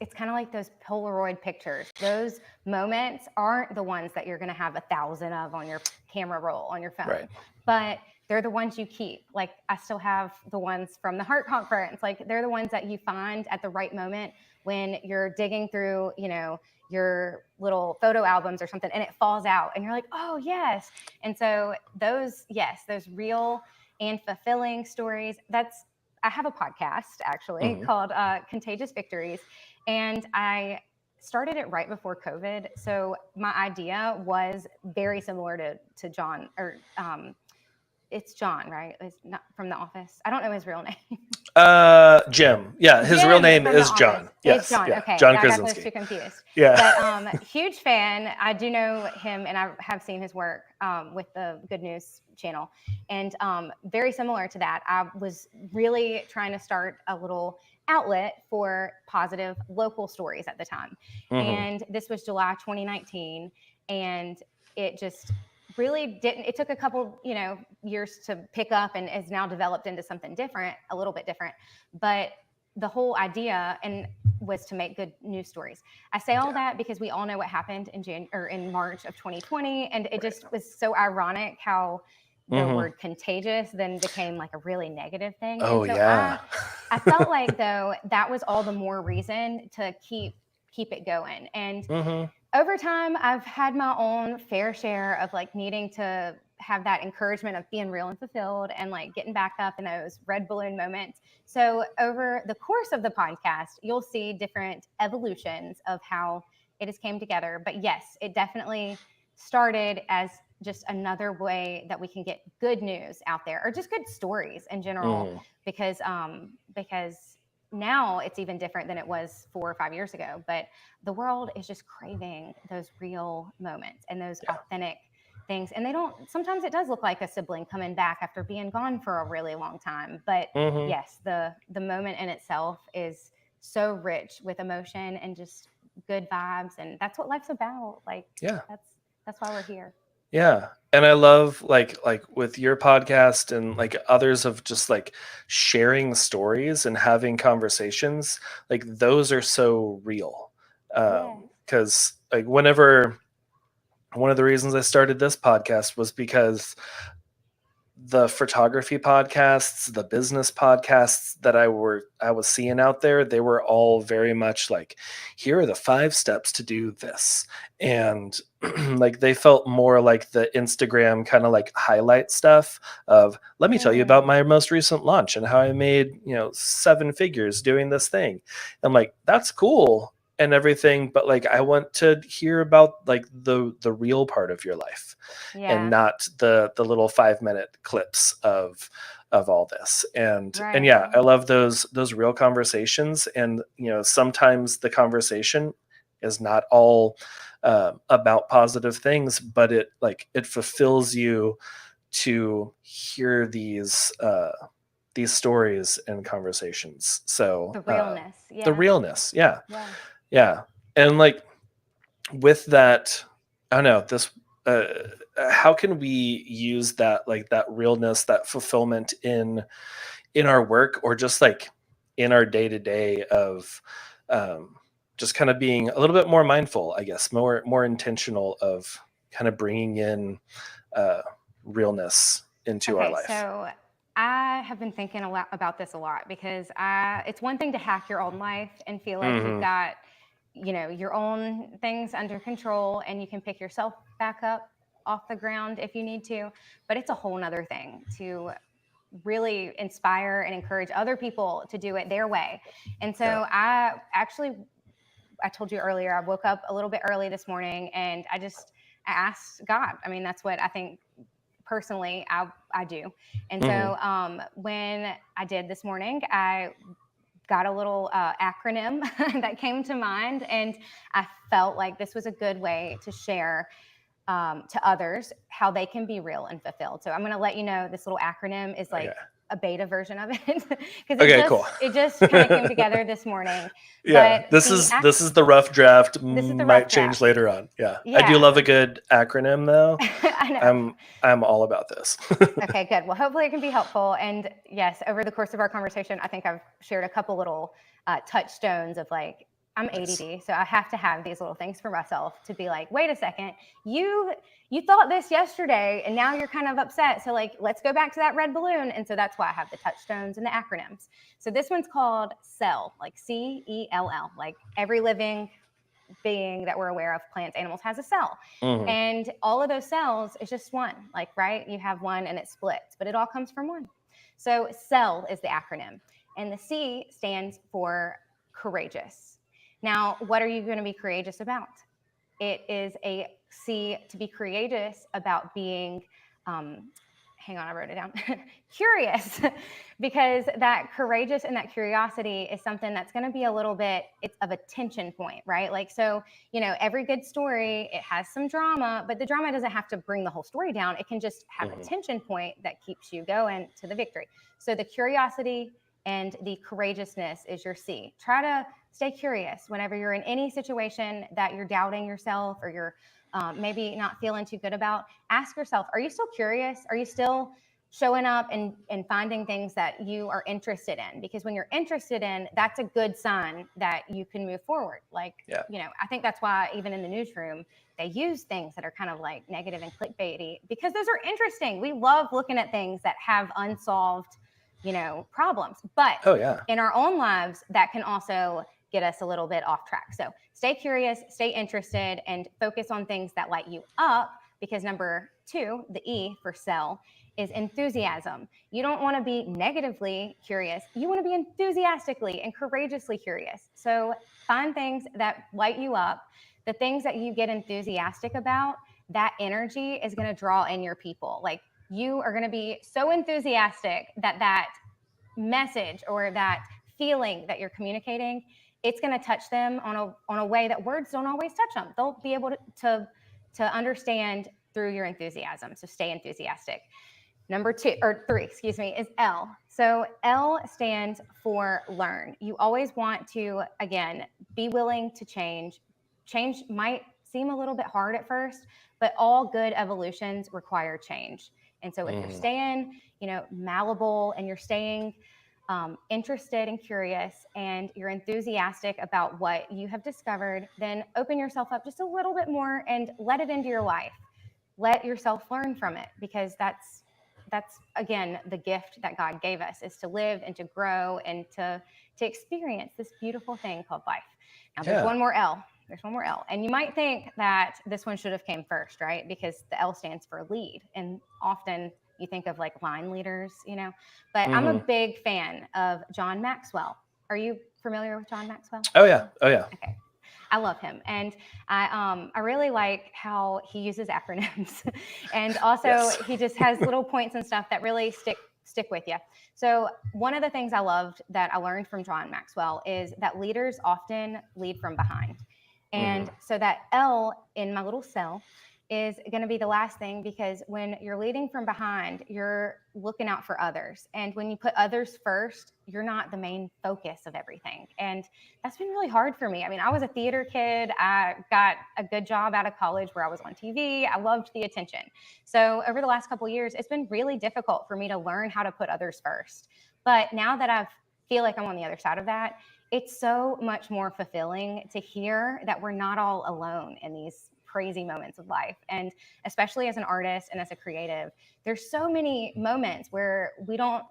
[SPEAKER 2] it's kind of like those Polaroid pictures. Those moments aren't the ones that you're going to have 1,000 of on your camera roll on your phone,
[SPEAKER 1] Right.
[SPEAKER 2] but they're the ones you keep. Like I still have the ones from the Heart Conference. Like they're the ones that you find at the right moment when you're digging through, your little photo albums or something, and it falls out and you're like, oh yes. And so those real and fulfilling stories, I have a podcast actually
[SPEAKER 1] Hmm.
[SPEAKER 2] called Contagious Victories, and I started it right before COVID. So my idea was very similar to John, or it's John, right? It's not from The Office. I don't know his real name.
[SPEAKER 1] Jim. Yeah, his real
[SPEAKER 2] Jim
[SPEAKER 1] name
[SPEAKER 2] from The
[SPEAKER 1] is
[SPEAKER 2] Office.
[SPEAKER 1] John.
[SPEAKER 2] It's
[SPEAKER 1] Yes.
[SPEAKER 2] John.
[SPEAKER 1] Yeah.
[SPEAKER 2] Okay,
[SPEAKER 1] John
[SPEAKER 2] I got those two
[SPEAKER 1] Krasinski.
[SPEAKER 2] confused.
[SPEAKER 1] Yeah.
[SPEAKER 2] But huge fan. I do know him, and I have seen his work with the Good News channel, and very similar to that. I was really trying to start a little outlet for positive local stories at the time,
[SPEAKER 1] Hmm.
[SPEAKER 2] and this was July 2019, and it just really didn't. It took a couple years to pick up, and is now developed into something different, a little bit different. But the whole idea and was to make good news stories. I say all
[SPEAKER 1] Yeah.
[SPEAKER 2] that because we all know what happened in March of 2020, and it
[SPEAKER 1] Right.
[SPEAKER 2] just was so ironic how the
[SPEAKER 1] Hmm.
[SPEAKER 2] word contagious then became like a really negative thing. And
[SPEAKER 1] Oh
[SPEAKER 2] so
[SPEAKER 1] yeah.
[SPEAKER 2] I felt like though that was all the more reason to keep it going. And
[SPEAKER 1] Hmm.
[SPEAKER 2] over time, I've had my own fair share of like needing to have that encouragement of being real and fulfilled and like getting back up in those red balloon moments. So, over the course of the podcast, you'll see different evolutions of how it has came together. But yes, it definitely started as just another way that we can get good news out there, or just good stories in general,
[SPEAKER 1] Hmm.
[SPEAKER 2] because now it's even different than it was 4 or 5 years ago. But the world is just craving those real moments and those
[SPEAKER 1] Yeah.
[SPEAKER 2] authentic things. And they don't, sometimes it does look like a sibling coming back after being gone for a really long time. But
[SPEAKER 1] Hmm.
[SPEAKER 2] yes, the moment in itself is so rich with emotion and just good vibes. And that's what life's about. Like
[SPEAKER 1] Yeah.
[SPEAKER 2] that's why we're here.
[SPEAKER 1] Yeah. And I love like with your podcast and like others of just like sharing stories and having conversations, like those are so real.
[SPEAKER 2] Yes.
[SPEAKER 1] Because like whenever one of the reasons I started this podcast was because the photography podcasts, the business podcasts that I was seeing out there, they were all very much like, here are the 5 steps to do this. And like they felt more like the Instagram kind of like highlight stuff of, let me tell you about
[SPEAKER 2] Mm,
[SPEAKER 1] my most recent launch and how I made, 7 figures doing this thing. I'm like, that's cool and everything, but like I want to hear about like the real part of your life and
[SPEAKER 2] yeah,
[SPEAKER 1] not the little 5-minute clips of all this. And
[SPEAKER 2] right.
[SPEAKER 1] yeah, I love those real conversations. And sometimes the conversation is not all about positive things, but it fulfills you to hear these stories and conversations. So
[SPEAKER 2] The realness.
[SPEAKER 1] the
[SPEAKER 2] Yeah.
[SPEAKER 1] realness, yeah,
[SPEAKER 2] Yeah.
[SPEAKER 1] yeah. And like with that, I don't know, this uh how can we use that, like that realness, that fulfillment in our work, or just like in our day to day of um just kind of being a little bit more mindful, I guess, more intentional of kind of bringing in uh realness into our
[SPEAKER 2] Okay,
[SPEAKER 1] life.
[SPEAKER 2] so I have been thinking a lot about this a lot because it's one thing to hack your own life and feel like you've
[SPEAKER 1] Hmm.
[SPEAKER 2] got, your own things under control and you can pick yourself back up off the ground if you need to. But it's a whole nother thing to really inspire and encourage other people to do it their way. And
[SPEAKER 1] Yeah.
[SPEAKER 2] so I told you earlier, I woke up a little bit early this morning and I asked God. I mean, that's what I think personally I do. And
[SPEAKER 1] Hmm.
[SPEAKER 2] so when I did this morning, I got a little acronym that came to mind, and I felt like this was a good way to share to others how they can be real and fulfilled. So I'm going to let you know this little acronym is
[SPEAKER 1] Okay.
[SPEAKER 2] like a beta version of it because
[SPEAKER 1] Okay, cool.
[SPEAKER 2] it just kind of came together this morning.
[SPEAKER 1] Yeah,
[SPEAKER 2] But
[SPEAKER 1] this is the rough draft,
[SPEAKER 2] this is the rough
[SPEAKER 1] might change
[SPEAKER 2] draft.
[SPEAKER 1] later on. Yeah. I do
[SPEAKER 2] Yeah,
[SPEAKER 1] love a good acronym though.
[SPEAKER 2] I know.
[SPEAKER 1] I'm all about this.
[SPEAKER 2] Okay, good. Well, hopefully it can be helpful. And yes, over the course of our conversation, I think I've shared a couple little touchstones of like, I'm
[SPEAKER 1] Nice.
[SPEAKER 2] ADD, so I have to have these little things for myself to be like, wait a second, you you thought this yesterday, and now you're kind of upset. So like, let's go back to that red balloon. And so that's why I have the touchstones and the acronyms. So this one's called CELL, like CELL, like every living being that we're aware of, plants, animals, has a cell.
[SPEAKER 1] Hmm.
[SPEAKER 2] And all of those cells is just one, like, right? You have one and it splits, but it all comes from one. So CELL is the acronym. And the C stands for courageous. Now, what are you going to be courageous about? It is a C to be courageous about being, um, hang on, I wrote it down, curious, because that courageous and that curiosity is something that's going to be a little bit it's of a tension point, right? Like, so, every good story, it has some drama, but the drama doesn't have to bring the whole story down. It can just have a
[SPEAKER 1] Hmm.
[SPEAKER 2] tension point that keeps you going to the victory. So the curiosity and the courageousness is your C. Try to stay curious whenever you're in any situation that you're doubting yourself or you're maybe not feeling too good about. Ask yourself, are you still curious? Are you still showing up and finding things that you are interested in? Because when you're interested in, that's a good sign that you can move forward. Like,
[SPEAKER 1] Yeah.
[SPEAKER 2] I think that's why even in the newsroom, they use things that are kind of like negative and clickbaity because those are interesting. We love looking at things that have unsolved, problems. But
[SPEAKER 1] Oh yeah.
[SPEAKER 2] in our own lives, that can also get us a little bit off track. So stay curious, stay interested, and focus on things that light you up. Because number 2, the E for cell, is enthusiasm. You don't want to be negatively curious. You want to be enthusiastically and courageously curious. So find things that light you up, the things that you get enthusiastic about. That energy is going to draw in your people. Like, you are going to be so enthusiastic that message or that feeling that you're communicating, it's going to touch them on a way that words don't always touch them. They'll be able to understand through your enthusiasm. So stay enthusiastic. Number 2 or 3, excuse me, is L. So L stands for learn. You always want to, again, be willing to change. Change might seem a little bit hard at first, but all good evolutions require change. And so if you're
[SPEAKER 1] Hmm.
[SPEAKER 2] staying, malleable, and you're staying interested and curious, and you're enthusiastic about what you have discovered, then open yourself up just a little bit more and let it into your life. Let yourself learn from it, because that's again the gift that God gave us, is to live and to grow and to experience this beautiful thing called life. Now there's
[SPEAKER 1] Yeah.
[SPEAKER 2] one more L. There's one more L. And you might think that this one should have came first, right? Because the L stands for lead. And often you think of like line leaders, you know. But I'm a
[SPEAKER 1] Hmm.
[SPEAKER 2] big fan of John Maxwell. Are you familiar with John Maxwell?
[SPEAKER 1] Oh yeah. Oh yeah.
[SPEAKER 2] Okay. I love him, and I really like how he uses acronyms, and also
[SPEAKER 1] Yes.
[SPEAKER 2] he just has little points and stuff that really stick with you. So one of the things I loved that I learned from John Maxwell is that leaders often lead from behind,
[SPEAKER 1] Hmm.
[SPEAKER 2] and so that L in my little cell is going to be the last thing, because when you're leading from behind, you're looking out for others. And when you put others first, you're not the main focus of everything. And that's been really hard for me. I mean, I was a theater kid. I got a good job out of college where I was on TV. I loved the attention. So over the last couple of years, it's been really difficult for me to learn how to put others first. But now that I feel like I'm on the other side of that, it's so much more fulfilling to hear that we're not all alone in these crazy moments of life. And especially as an artist and as a creative, there's so many moments where we don't,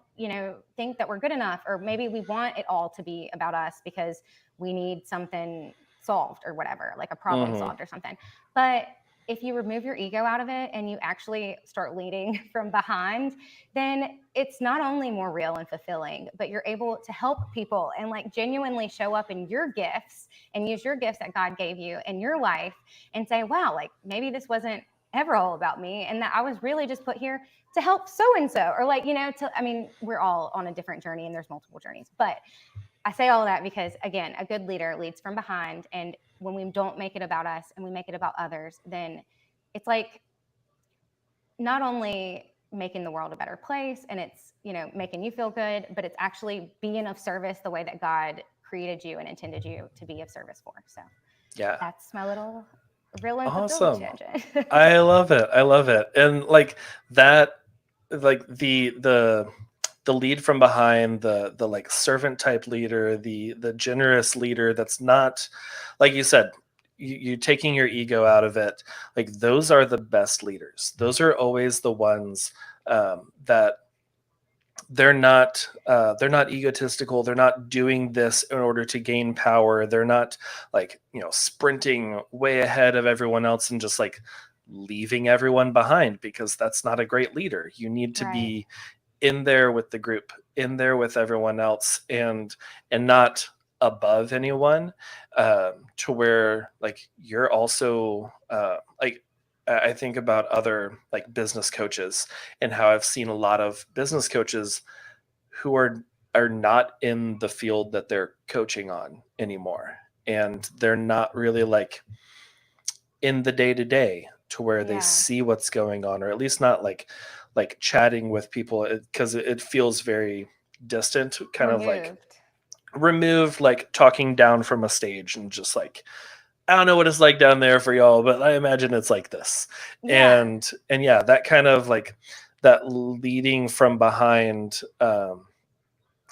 [SPEAKER 2] think that we're good enough, or maybe we want it all to be about us because we need something solved or whatever, like a problem
[SPEAKER 1] Hmm.
[SPEAKER 2] solved or something. But if you remove your ego out of it and you actually start leading from behind, then it's not only more real and fulfilling, but you're able to help people and like genuinely show up in your gifts and use your gifts that God gave you in your life and say, wow, like maybe this wasn't ever all about me, and that I was really just put here to help so and so, or like, I mean, we're all on a different journey and there's multiple journeys. But I say all that because, again, a good leader leads from behind. And when we don't make it about us and we make it about others, then it's like not only making the world a better place and it's, making you feel good, but it's actually being of service the way that God created you and intended you to be of service for. So
[SPEAKER 1] Yeah.
[SPEAKER 2] that's my little real and fulfilled
[SPEAKER 1] Awesome.
[SPEAKER 2] tangent.
[SPEAKER 1] I love it. I love it. And like that, like the lead from behind, the like servant type leader, the generous leader that's not, like you said, you taking your ego out of it. Like those are the best leaders. Those are always the ones that they're not egotistical. They're not doing this in order to gain power. They're not like, sprinting way ahead of everyone else and just like leaving everyone behind, because that's not a great leader. You need to
[SPEAKER 2] Right.
[SPEAKER 1] be in there with the group, in there with everyone else, and not above anyone, to where like you're also like I think about other like business coaches and how I've seen a lot of business coaches who are not in the field that they're coaching on anymore, and they're not really like in the day to day to where they
[SPEAKER 2] Yeah.
[SPEAKER 1] see what's going on, or at least not like chatting with people, because it feels very distant, kind of like
[SPEAKER 2] Removed.
[SPEAKER 1] removed, like talking down from a stage and just like, I don't know what it's like down there for y'all, but I imagine it's like this.
[SPEAKER 2] Yeah.
[SPEAKER 1] And yeah, that kind of like that leading from behind,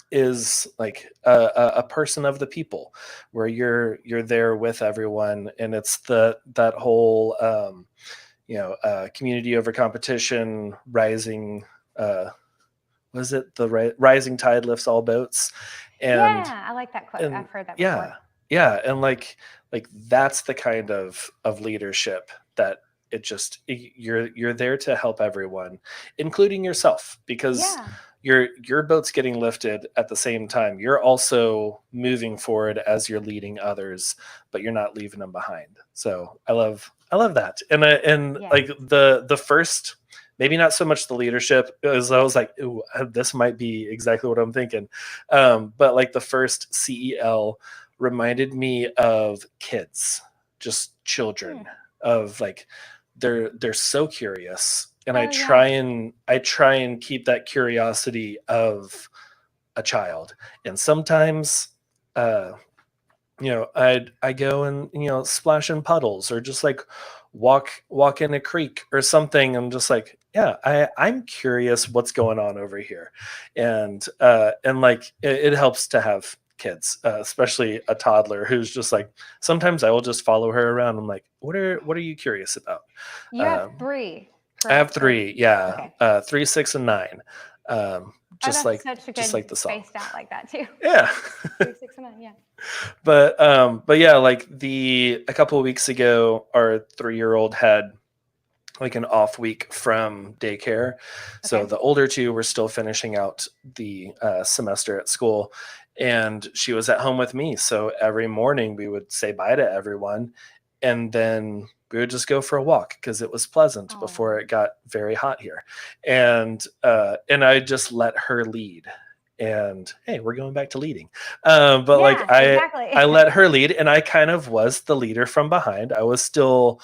[SPEAKER 1] is like a person of the people, where you're there with everyone, and it's that whole community over competition, rising, was it the rising tide lifts all boats, and
[SPEAKER 2] Yeah. I like that quote.
[SPEAKER 1] and
[SPEAKER 2] I've heard that
[SPEAKER 1] yeah,
[SPEAKER 2] before.
[SPEAKER 1] yeah, and like that's the kind of leadership that you're there to help everyone, including yourself, because
[SPEAKER 2] Yeah.
[SPEAKER 1] your boat's getting lifted at the same time. You're also moving forward as you're leading others, but you're not leaving them behind. So I love that. And
[SPEAKER 2] Yes.
[SPEAKER 1] like the first, maybe not so much the leadership, as I was like, ooh, this might be exactly what I'm thinking. But like the first CEL reminded me of kids, just
[SPEAKER 2] Hmm.
[SPEAKER 1] children, of like they're so curious, and
[SPEAKER 2] Oh, yeah.
[SPEAKER 1] I try and keep that curiosity of a child. And sometimes I go and splash in puddles, or just like walk in a creek or something. I'm just like, yeah, I'm curious what's going on over here. And like it helps to have kids, especially a toddler who's just like, sometimes I will just follow her around. I'm like, what are you curious about?
[SPEAKER 2] You have
[SPEAKER 1] um,
[SPEAKER 2] three.
[SPEAKER 1] I have
[SPEAKER 2] correct? Or
[SPEAKER 1] 3, yeah,
[SPEAKER 2] okay.
[SPEAKER 1] 3, 6, and 9.
[SPEAKER 2] Oh,
[SPEAKER 1] Just
[SPEAKER 2] that's
[SPEAKER 1] like
[SPEAKER 2] such a
[SPEAKER 1] just
[SPEAKER 2] good
[SPEAKER 1] like the song.
[SPEAKER 2] spaced out like that too.
[SPEAKER 1] Yeah.
[SPEAKER 2] 3, 6, and 9. Yeah.
[SPEAKER 1] But yeah, like a couple of weeks ago, our 3-year-old had like an off week from daycare. So
[SPEAKER 2] Okay.
[SPEAKER 1] the older two were still finishing out the semester at school, and she was at home with me. So every morning we would say bye to everyone, and then we would just go for a walk because it was pleasant before
[SPEAKER 2] Oh.
[SPEAKER 1] it got very hot here, and I just let her lead. And hey, we're going back to leading, but like
[SPEAKER 2] Yeah,
[SPEAKER 1] I
[SPEAKER 2] exactly.
[SPEAKER 1] let her lead, and I kind of was the leader from behind. I was still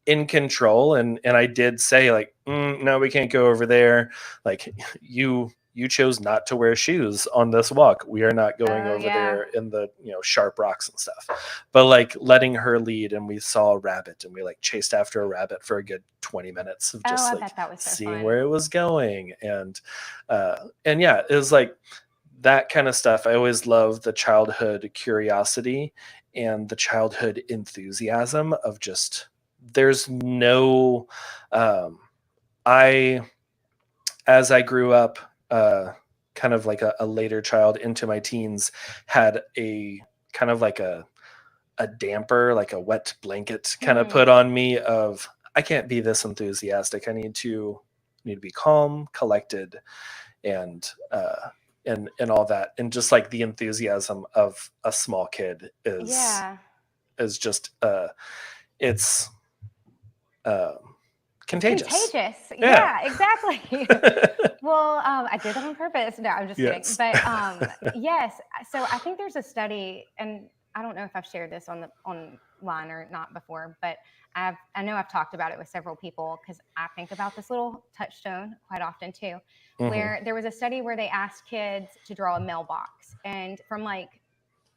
[SPEAKER 1] in control, and I did say like, no, we can't go over there. Like you chose not to wear shoes on this walk. We are not going
[SPEAKER 2] Oh
[SPEAKER 1] over
[SPEAKER 2] yeah.
[SPEAKER 1] there in the sharp rocks and stuff. But like letting her lead, and we saw a rabbit, and we like chased after a rabbit for a good 20 minutes of
[SPEAKER 2] Oh,
[SPEAKER 1] just
[SPEAKER 2] I
[SPEAKER 1] like
[SPEAKER 2] bet that was so
[SPEAKER 1] seeing
[SPEAKER 2] fun.
[SPEAKER 1] where it was going. And yeah, it was like that kind of stuff. I always love the childhood curiosity and the childhood enthusiasm of just there's no I as I grew up, kind of like a later child into my teens, had a kind of like a damper, like a wet blanket kind of
[SPEAKER 2] Hmm.
[SPEAKER 1] put on me of I can't be this enthusiastic. I need to be calm, collected, and and all that. And just like the enthusiasm of a small kid
[SPEAKER 2] Yeah.
[SPEAKER 1] is just it's uh,
[SPEAKER 2] It's
[SPEAKER 1] contagious.
[SPEAKER 2] contagious.
[SPEAKER 1] Yeah.
[SPEAKER 2] Yeah, exactly. Well, I did that on purpose. No, I'm just kidding.
[SPEAKER 1] Yes.
[SPEAKER 2] But yes, so I think there's a study, and I don't know if I've shared this on the online or not before, but I know I've talked about it with several people because I think about this little touchstone quite often too,
[SPEAKER 1] Hmm.
[SPEAKER 2] where there was a study where they asked kids to draw a mailbox, and from like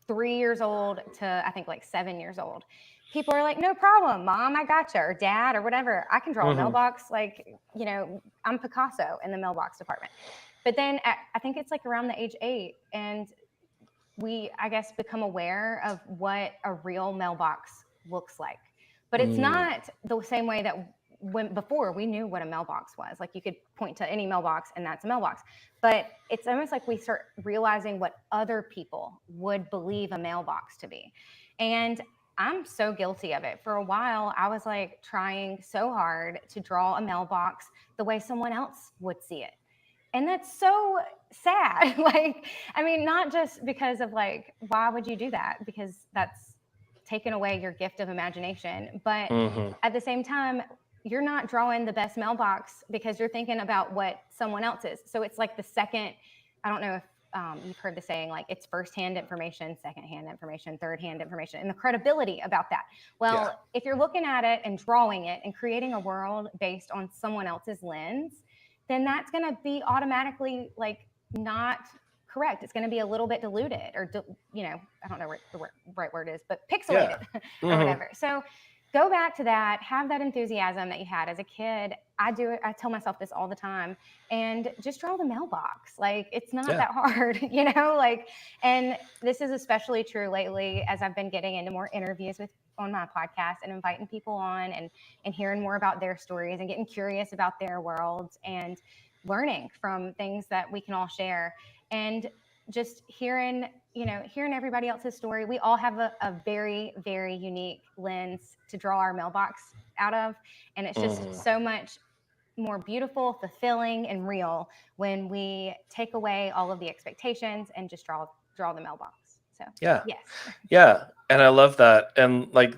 [SPEAKER 2] 3 years old to I think like 7 years old. People are like, no problem, mom, I gotcha, or dad, or whatever. I can draw a
[SPEAKER 1] Hmm.
[SPEAKER 2] mailbox. Like, I'm Picasso in the mailbox department. But then I think it's like around the age 8, and we, I guess, become aware of what a real mailbox looks like. But it's
[SPEAKER 1] Mm.
[SPEAKER 2] not the same way that when before we knew what a mailbox was. Like you could point to any mailbox and that's a mailbox. But it's almost like we start realizing what other people would believe a mailbox to be. And I'm so guilty of it. For a while, I was like trying so hard to draw a mailbox the way someone else would see it. And that's so sad. Like, I mean, not just because of like, why would you do that? Because that's taken away your gift of imagination. But
[SPEAKER 1] Hmm.
[SPEAKER 2] at the same time, you're not drawing the best mailbox because you're thinking about what someone else is. So it's like the second, I don't know if you've heard the saying, like it's firsthand information, secondhand information, third-hand information, and the credibility about that.
[SPEAKER 1] Yeah.
[SPEAKER 2] Well, if you're looking at it and drawing it and creating a world based on someone else's lens, then that's going to be automatically like not correct. It's going to be a little bit diluted or, I don't know what the right word is, but
[SPEAKER 1] Yeah.
[SPEAKER 2] pixelated or
[SPEAKER 1] Hmm.
[SPEAKER 2] whatever. So go back to that, have that enthusiasm that you had as a kid. I do it. I tell myself this all the time, and just draw the mailbox. Like it's not
[SPEAKER 1] Yeah.
[SPEAKER 2] that hard, like, and this is especially true lately as I've been getting into more interviews with on my podcast and inviting people on and hearing more about their stories and getting curious about their worlds and learning from things that we can all share and just hearing everybody else's story. We all have a very very unique lens to draw our mailbox out of, and it's just
[SPEAKER 1] Hmm.
[SPEAKER 2] so much more beautiful, fulfilling, and real when we take away all of the expectations and just draw the mailbox. So
[SPEAKER 1] Yeah.
[SPEAKER 2] yes.
[SPEAKER 1] Yeah. And I love that. And like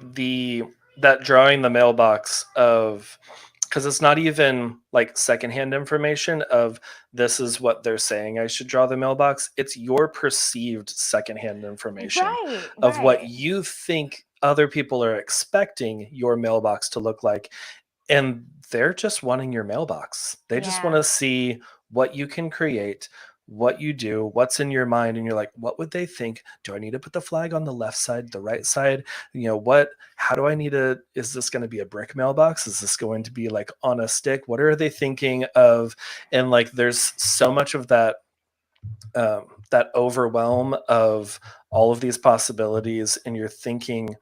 [SPEAKER 1] that drawing the mailbox of, because it's not even like secondhand information of this is what they're saying I should draw the mailbox. It's your perceived secondhand information
[SPEAKER 2] Right,
[SPEAKER 1] of what
[SPEAKER 2] right.
[SPEAKER 1] you think other people are expecting your mailbox to look like. And they're just wanting your mailbox. They just want
[SPEAKER 2] Yeah.
[SPEAKER 1] to see what you can create, what you do, what's in your mind. And you're like, what would they think? Do I need to put the flag on the left side, the right side? How do I need to, is this going to be a brick mailbox? Is this going to be like on a stick? What are they thinking of? And like, there's so much of that overwhelm of all of these possibilities. And you're thinking,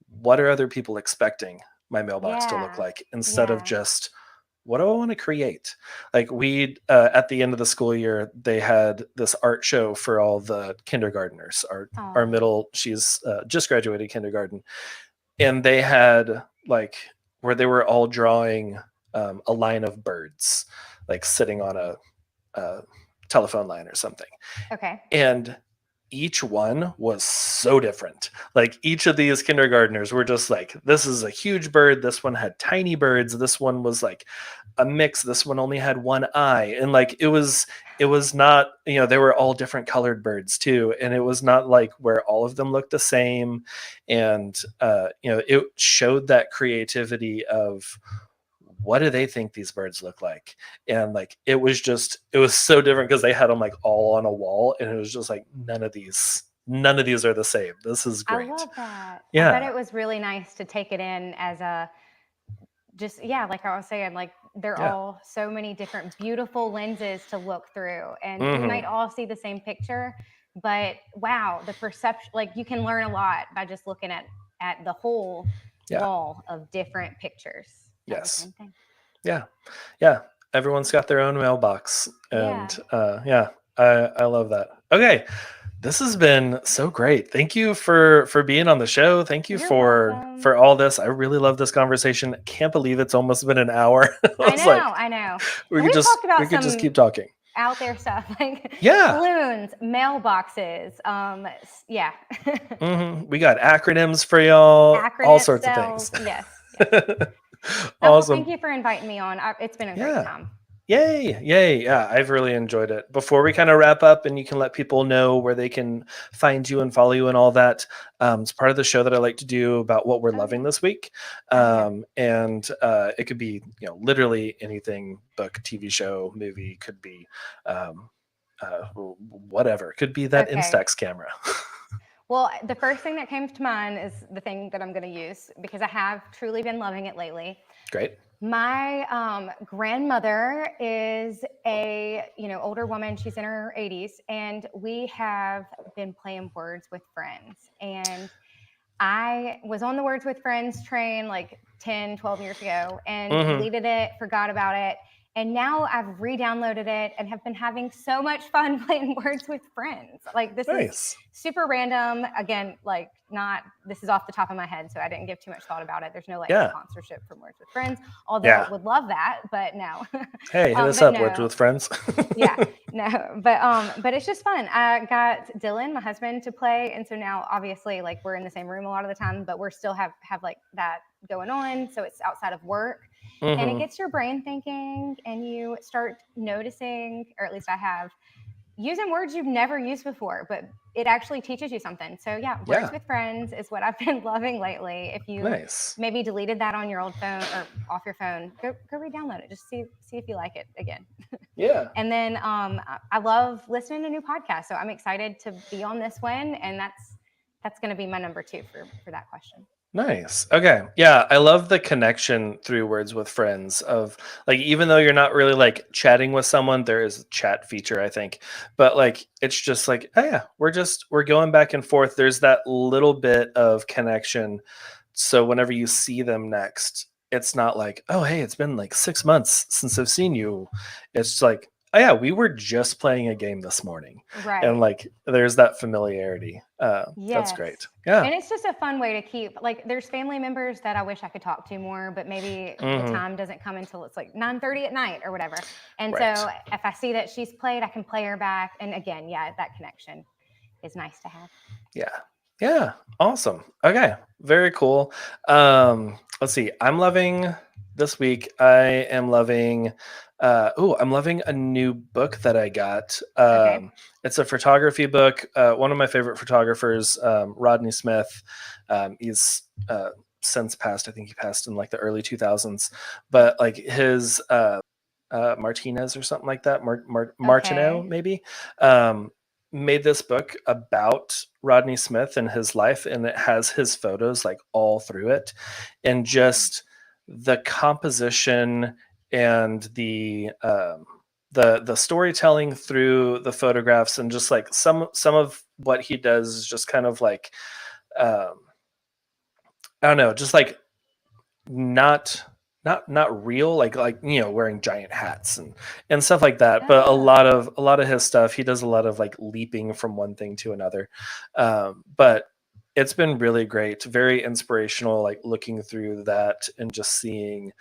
[SPEAKER 1] what are other people expecting my mailbox to look
[SPEAKER 2] Yeah.
[SPEAKER 1] like instead of
[SPEAKER 2] Yeah.
[SPEAKER 1] just what do I want to create? Like we, at the end of the school year, they had this art show for all the kindergartners. Our
[SPEAKER 2] Oh,
[SPEAKER 1] middle, she's just graduated kindergarten, and they had like where they were all drawing a line of birds, like sitting on a telephone line or something,
[SPEAKER 2] okay.
[SPEAKER 1] and each one was so different. Like each of these kindergartners were just like, this is a huge bird, this one had tiny birds, this one was like a mix, this one only had one eye. And like it was not, they were all different colored birds too, and it was not like where all of them looked the same. And it showed that creativity of, what do they think these birds look like? And like it was so different because they had them like all on a wall, and it was just like, none of these are the same. This is
[SPEAKER 2] I
[SPEAKER 1] great.
[SPEAKER 2] love that. I bet
[SPEAKER 1] Yeah.
[SPEAKER 2] it was really nice to take it in as a just, yeah, like I was saying, like they're
[SPEAKER 1] Yeah.
[SPEAKER 2] all so many different beautiful lenses to look through. And we
[SPEAKER 1] Hmm.
[SPEAKER 2] might all see the same picture, but wow, the perception, like you can learn a lot by just looking at the whole
[SPEAKER 1] Yeah.
[SPEAKER 2] wall of different pictures of the
[SPEAKER 1] Yes.
[SPEAKER 2] same thing.
[SPEAKER 1] Yeah. Yeah. Everyone's got their own mailbox.
[SPEAKER 2] Yeah.
[SPEAKER 1] And yeah, I love that. Okay. This has been so great. Thank you for being on the show. Thank you
[SPEAKER 2] You're
[SPEAKER 1] for
[SPEAKER 2] welcome.
[SPEAKER 1] for all this. I really love this conversation. Can't believe it's almost been an hour. I
[SPEAKER 2] I
[SPEAKER 1] was
[SPEAKER 2] know,
[SPEAKER 1] like,
[SPEAKER 2] I know.
[SPEAKER 1] we
[SPEAKER 2] And
[SPEAKER 1] could
[SPEAKER 2] we've
[SPEAKER 1] just
[SPEAKER 2] talked
[SPEAKER 1] we
[SPEAKER 2] about
[SPEAKER 1] could just
[SPEAKER 2] some
[SPEAKER 1] keep talking.
[SPEAKER 2] out there stuff like
[SPEAKER 1] Yeah.
[SPEAKER 2] balloons, mailboxes, yeah.
[SPEAKER 1] We got acronyms for y'all, all
[SPEAKER 2] Acronym
[SPEAKER 1] sorts of
[SPEAKER 2] cells.
[SPEAKER 1] things.
[SPEAKER 2] Yes, yes. Well, thank
[SPEAKER 1] Awesome.
[SPEAKER 2] you for inviting me on. It's been a great
[SPEAKER 1] Yeah.
[SPEAKER 2] time.
[SPEAKER 1] Yay. Yay. Yeah, I've really enjoyed it. Before we kind of wrap up and you can let people know where they can find you and follow you and all that, it's part of the show that I like to do about what we're
[SPEAKER 2] Oh
[SPEAKER 1] loving
[SPEAKER 2] yeah.
[SPEAKER 1] this week.
[SPEAKER 2] Oh yeah.
[SPEAKER 1] And it could be, literally anything: book, TV show, movie, could be um, whatever. Could be that
[SPEAKER 2] Okay.
[SPEAKER 1] Instax camera.
[SPEAKER 2] Well, the first thing that came to mind is the thing that I'm going to use because I have truly been loving it lately.
[SPEAKER 1] Great.
[SPEAKER 2] My grandmother is a older woman. She's in her 80s, and we have been playing Words with Friends. And I was on the Words with Friends train like 10, 12 years ago and
[SPEAKER 1] Hmm.
[SPEAKER 2] deleted it, forgot about it. And now I've re-downloaded it and have been having so much fun playing Words with Friends. Like this is
[SPEAKER 1] Nice.
[SPEAKER 2] super random. Again, like this is off the top of my head, so I didn't give too much thought about it. There's no like
[SPEAKER 1] Yeah.
[SPEAKER 2] sponsorship from Words with Friends, although
[SPEAKER 1] Yeah.
[SPEAKER 2] would love that, but no.
[SPEAKER 1] Hey, hit us
[SPEAKER 2] But
[SPEAKER 1] up, Words
[SPEAKER 2] no.
[SPEAKER 1] with Friends.
[SPEAKER 2] Yeah, no, but it's just fun. I got Dylan, my husband, to play, and so now obviously like we're in the same room a lot of the time, but we're still have like that going on. So it's outside of work, and it
[SPEAKER 1] Hmm.
[SPEAKER 2] gets your brain thinking, and you start noticing, or at least I have, using words you've never used before, but it actually teaches you something. So yeah, Words
[SPEAKER 1] Yeah.
[SPEAKER 2] with Friends is what I've been loving lately. If you
[SPEAKER 1] Nice.
[SPEAKER 2] maybe deleted that on your old phone or off your phone, go re-download it. Just see if you like it again.
[SPEAKER 1] Yeah.
[SPEAKER 2] And then I love listening to new podcasts, so I'm excited to be on this one, and that's going to be my number 2 for that question.
[SPEAKER 1] Nice. Okay. Yeah, I love the connection through Words with Friends of like, even though you're not really like chatting with someone, there is a chat feature, I think. But like it's just like, oh yeah, we're going back and forth. There's that little bit of connection. So whenever you see them next, it's not like, oh hey, it's been like 6 months since I've seen you. It's like, oh yeah, we were just playing a game this morning. And
[SPEAKER 2] Right.
[SPEAKER 1] like there's that familiarity. That's great.
[SPEAKER 2] Yes.
[SPEAKER 1] Yeah.
[SPEAKER 2] And it's just a fun way to keep, like, there's family members that I wish I could talk to more, but maybe the
[SPEAKER 1] Hmm.
[SPEAKER 2] time doesn't come until it's like 9:30 at night or whatever. And
[SPEAKER 1] Right.
[SPEAKER 2] so if I see that she's played, I can play her back. And again, yeah, that connection is nice to have.
[SPEAKER 1] Yeah. Yeah. Awesome. Okay. Very cool. Let's see. I'm loving this week. I am loving I'm loving a new book that I got.
[SPEAKER 2] Okay.
[SPEAKER 1] It's a photography book. One of my favorite photographers, Rodney Smith. He's since passed. I think he passed in like the early 2000s. But like his Martinez or something like that, Martineau
[SPEAKER 2] Okay.
[SPEAKER 1] maybe, made this book about Rodney Smith and his life, and it has his photos like all through it, and just the composition and the storytelling through the photographs, and just like some of what he does is just kind of like, um, I don't know, just like not not real, like wearing giant hats and stuff like that, but
[SPEAKER 2] Oh,
[SPEAKER 1] a lot of his stuff, he does a lot of like leaping from one thing to another. But it's been really great, very inspirational, like looking through that and just seeing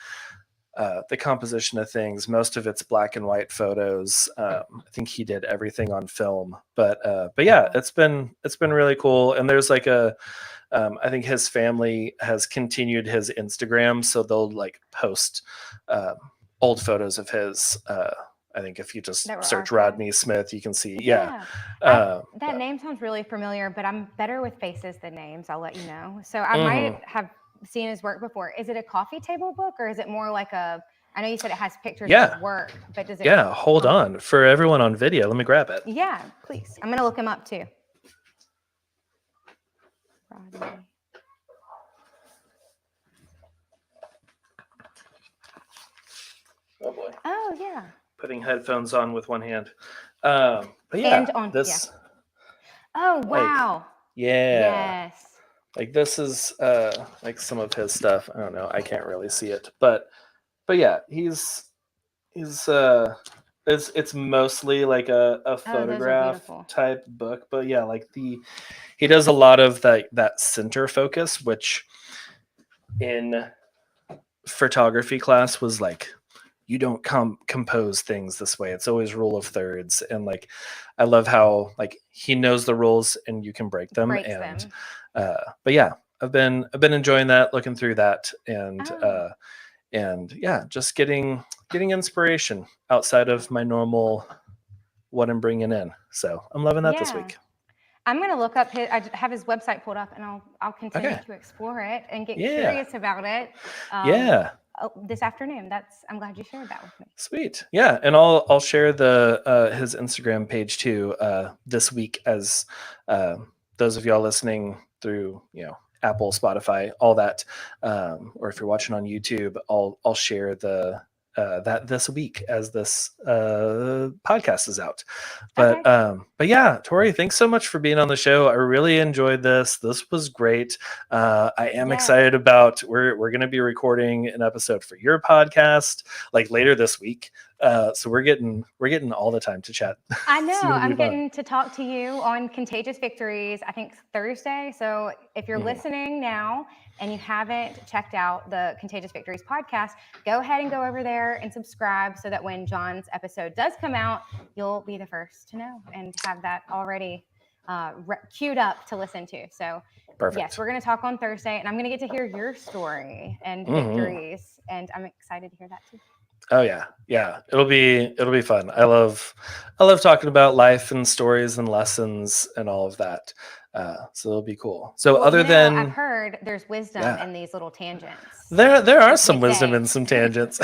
[SPEAKER 1] the composition of things. Most of it's black and white photos. I think he did everything on film, but yeah,
[SPEAKER 2] wow.
[SPEAKER 1] it's been really cool. And there's like a I think his family has continued his Instagram, so they'll like post um, old photos of his. I think if you just
[SPEAKER 2] That were
[SPEAKER 1] search
[SPEAKER 2] archived.
[SPEAKER 1] Rodney Smith, you can see. Yeah,
[SPEAKER 2] Yeah. I that
[SPEAKER 1] but
[SPEAKER 2] name sounds really familiar, but I'm better with faces than names, I'll let you know. So I might
[SPEAKER 1] mhm.
[SPEAKER 2] have seen his work before. Is it a coffee table book or is it more like a I know you said it has pictures of his
[SPEAKER 1] Yeah,
[SPEAKER 2] work, but does it
[SPEAKER 1] yeah. Hold
[SPEAKER 2] um
[SPEAKER 1] on for everyone on video. Let me grab it.
[SPEAKER 2] yeah, please. I'm gonna look him up too. Rodney.
[SPEAKER 1] Oh boy,
[SPEAKER 2] Oh yeah.
[SPEAKER 1] putting headphones on with one hand. But yeah,
[SPEAKER 2] And on yeah.
[SPEAKER 1] this
[SPEAKER 2] Oh
[SPEAKER 1] like
[SPEAKER 2] wow.
[SPEAKER 1] yeah.
[SPEAKER 2] Yes.
[SPEAKER 1] Like this is like some of his stuff. I don't know. I can't really see it, but yeah, he's it's mostly like a
[SPEAKER 2] Oh, those are
[SPEAKER 1] photograph
[SPEAKER 2] beautiful.
[SPEAKER 1] type book, but yeah, like he does a lot of that center focus, which in photography class was like you don't compose things this way. It's always rule of thirds, and like I love how like he knows the rules and you can break them.
[SPEAKER 2] Breaks
[SPEAKER 1] And
[SPEAKER 2] them.
[SPEAKER 1] but yeah, I've been enjoying that, looking through that,
[SPEAKER 2] Oh.
[SPEAKER 1] and yeah, just getting inspiration outside of my normal what I'm bringing in. So I'm loving that this
[SPEAKER 2] Yeah.
[SPEAKER 1] week.
[SPEAKER 2] I'm gonna look up his. Have his website pulled up, and I'll continue
[SPEAKER 1] Okay.
[SPEAKER 2] to explore it and get
[SPEAKER 1] Yeah.
[SPEAKER 2] curious about it. Um,
[SPEAKER 1] Yeah.
[SPEAKER 2] this afternoon. I'm glad you shared that with me.
[SPEAKER 1] Sweet. Yeah, and I'll share the his Instagram page too this week, as uh, those of y'all listening through Apple, Spotify, all that, or if you're watching on YouTube, I'll share the that this week as this podcast is out.
[SPEAKER 2] Okay.
[SPEAKER 1] But yeah, Tori, thanks so much for being on the show. I really enjoyed this. This was great. I am
[SPEAKER 2] Yes.
[SPEAKER 1] excited about we're going to be recording an episode for your podcast like later this week. So we're getting all the time to chat.
[SPEAKER 2] I know.
[SPEAKER 1] It's gonna be
[SPEAKER 2] I'm
[SPEAKER 1] fun.
[SPEAKER 2] getting to talk to you on Contagious Victories, I think Thursday. So if you're
[SPEAKER 1] Mhm.
[SPEAKER 2] listening now and you haven't checked out the Contagious Victories podcast, go ahead and go over there and subscribe so that when John's episode does come out, you'll be the first to know and have that already queued up to listen to. So yes,
[SPEAKER 1] Perfect.
[SPEAKER 2] we're going to talk on Thursday and I'm going to get to hear your story and
[SPEAKER 1] Hmm.
[SPEAKER 2] victories. And I'm excited to hear that too.
[SPEAKER 1] Oh yeah, yeah. It'll be fun. I love talking about life and stories and lessons and all of that. So it'll be cool. So
[SPEAKER 2] Well,
[SPEAKER 1] other
[SPEAKER 2] I've
[SPEAKER 1] than
[SPEAKER 2] heard there's wisdom
[SPEAKER 1] yeah,
[SPEAKER 2] in these little tangents.
[SPEAKER 1] there are
[SPEAKER 2] As they
[SPEAKER 1] some wisdom
[SPEAKER 2] say.
[SPEAKER 1] in some tangents.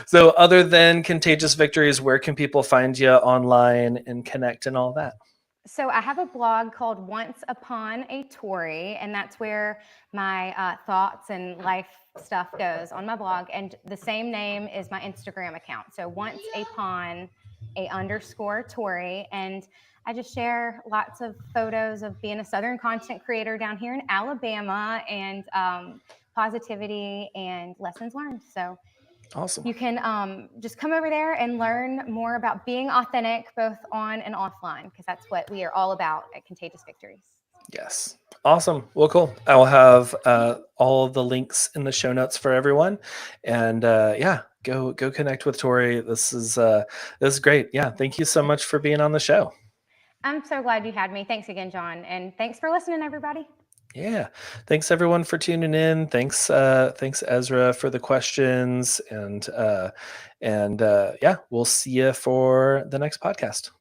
[SPEAKER 1] So other than Contagious Victories, where can people find you online and connect and all that?
[SPEAKER 2] So I have a blog called Once Upon a Tory, and that's where my thoughts and life stuff goes on my blog. And the same name is my Instagram account. So Once Upon a underscore Tory, and I just share lots of photos of being a Southern content creator down here in Alabama, and positivity and lessons learned. So
[SPEAKER 1] Awesome.
[SPEAKER 2] you can just come over there and learn more about being authentic, both on and offline, because that's what we are all about at Contagious Victories.
[SPEAKER 1] Yes. Awesome. Well, cool. I will have all of the links in the show notes for everyone, and yeah, go connect with Tori. This is great. Yeah, thank you so much for being on the show.
[SPEAKER 2] I'm so glad you had me. Thanks again, John. And thanks for listening, everybody.
[SPEAKER 1] Yeah, thanks everyone for tuning in. Thanks Ezra for the questions, and yeah, we'll see you for the next podcast.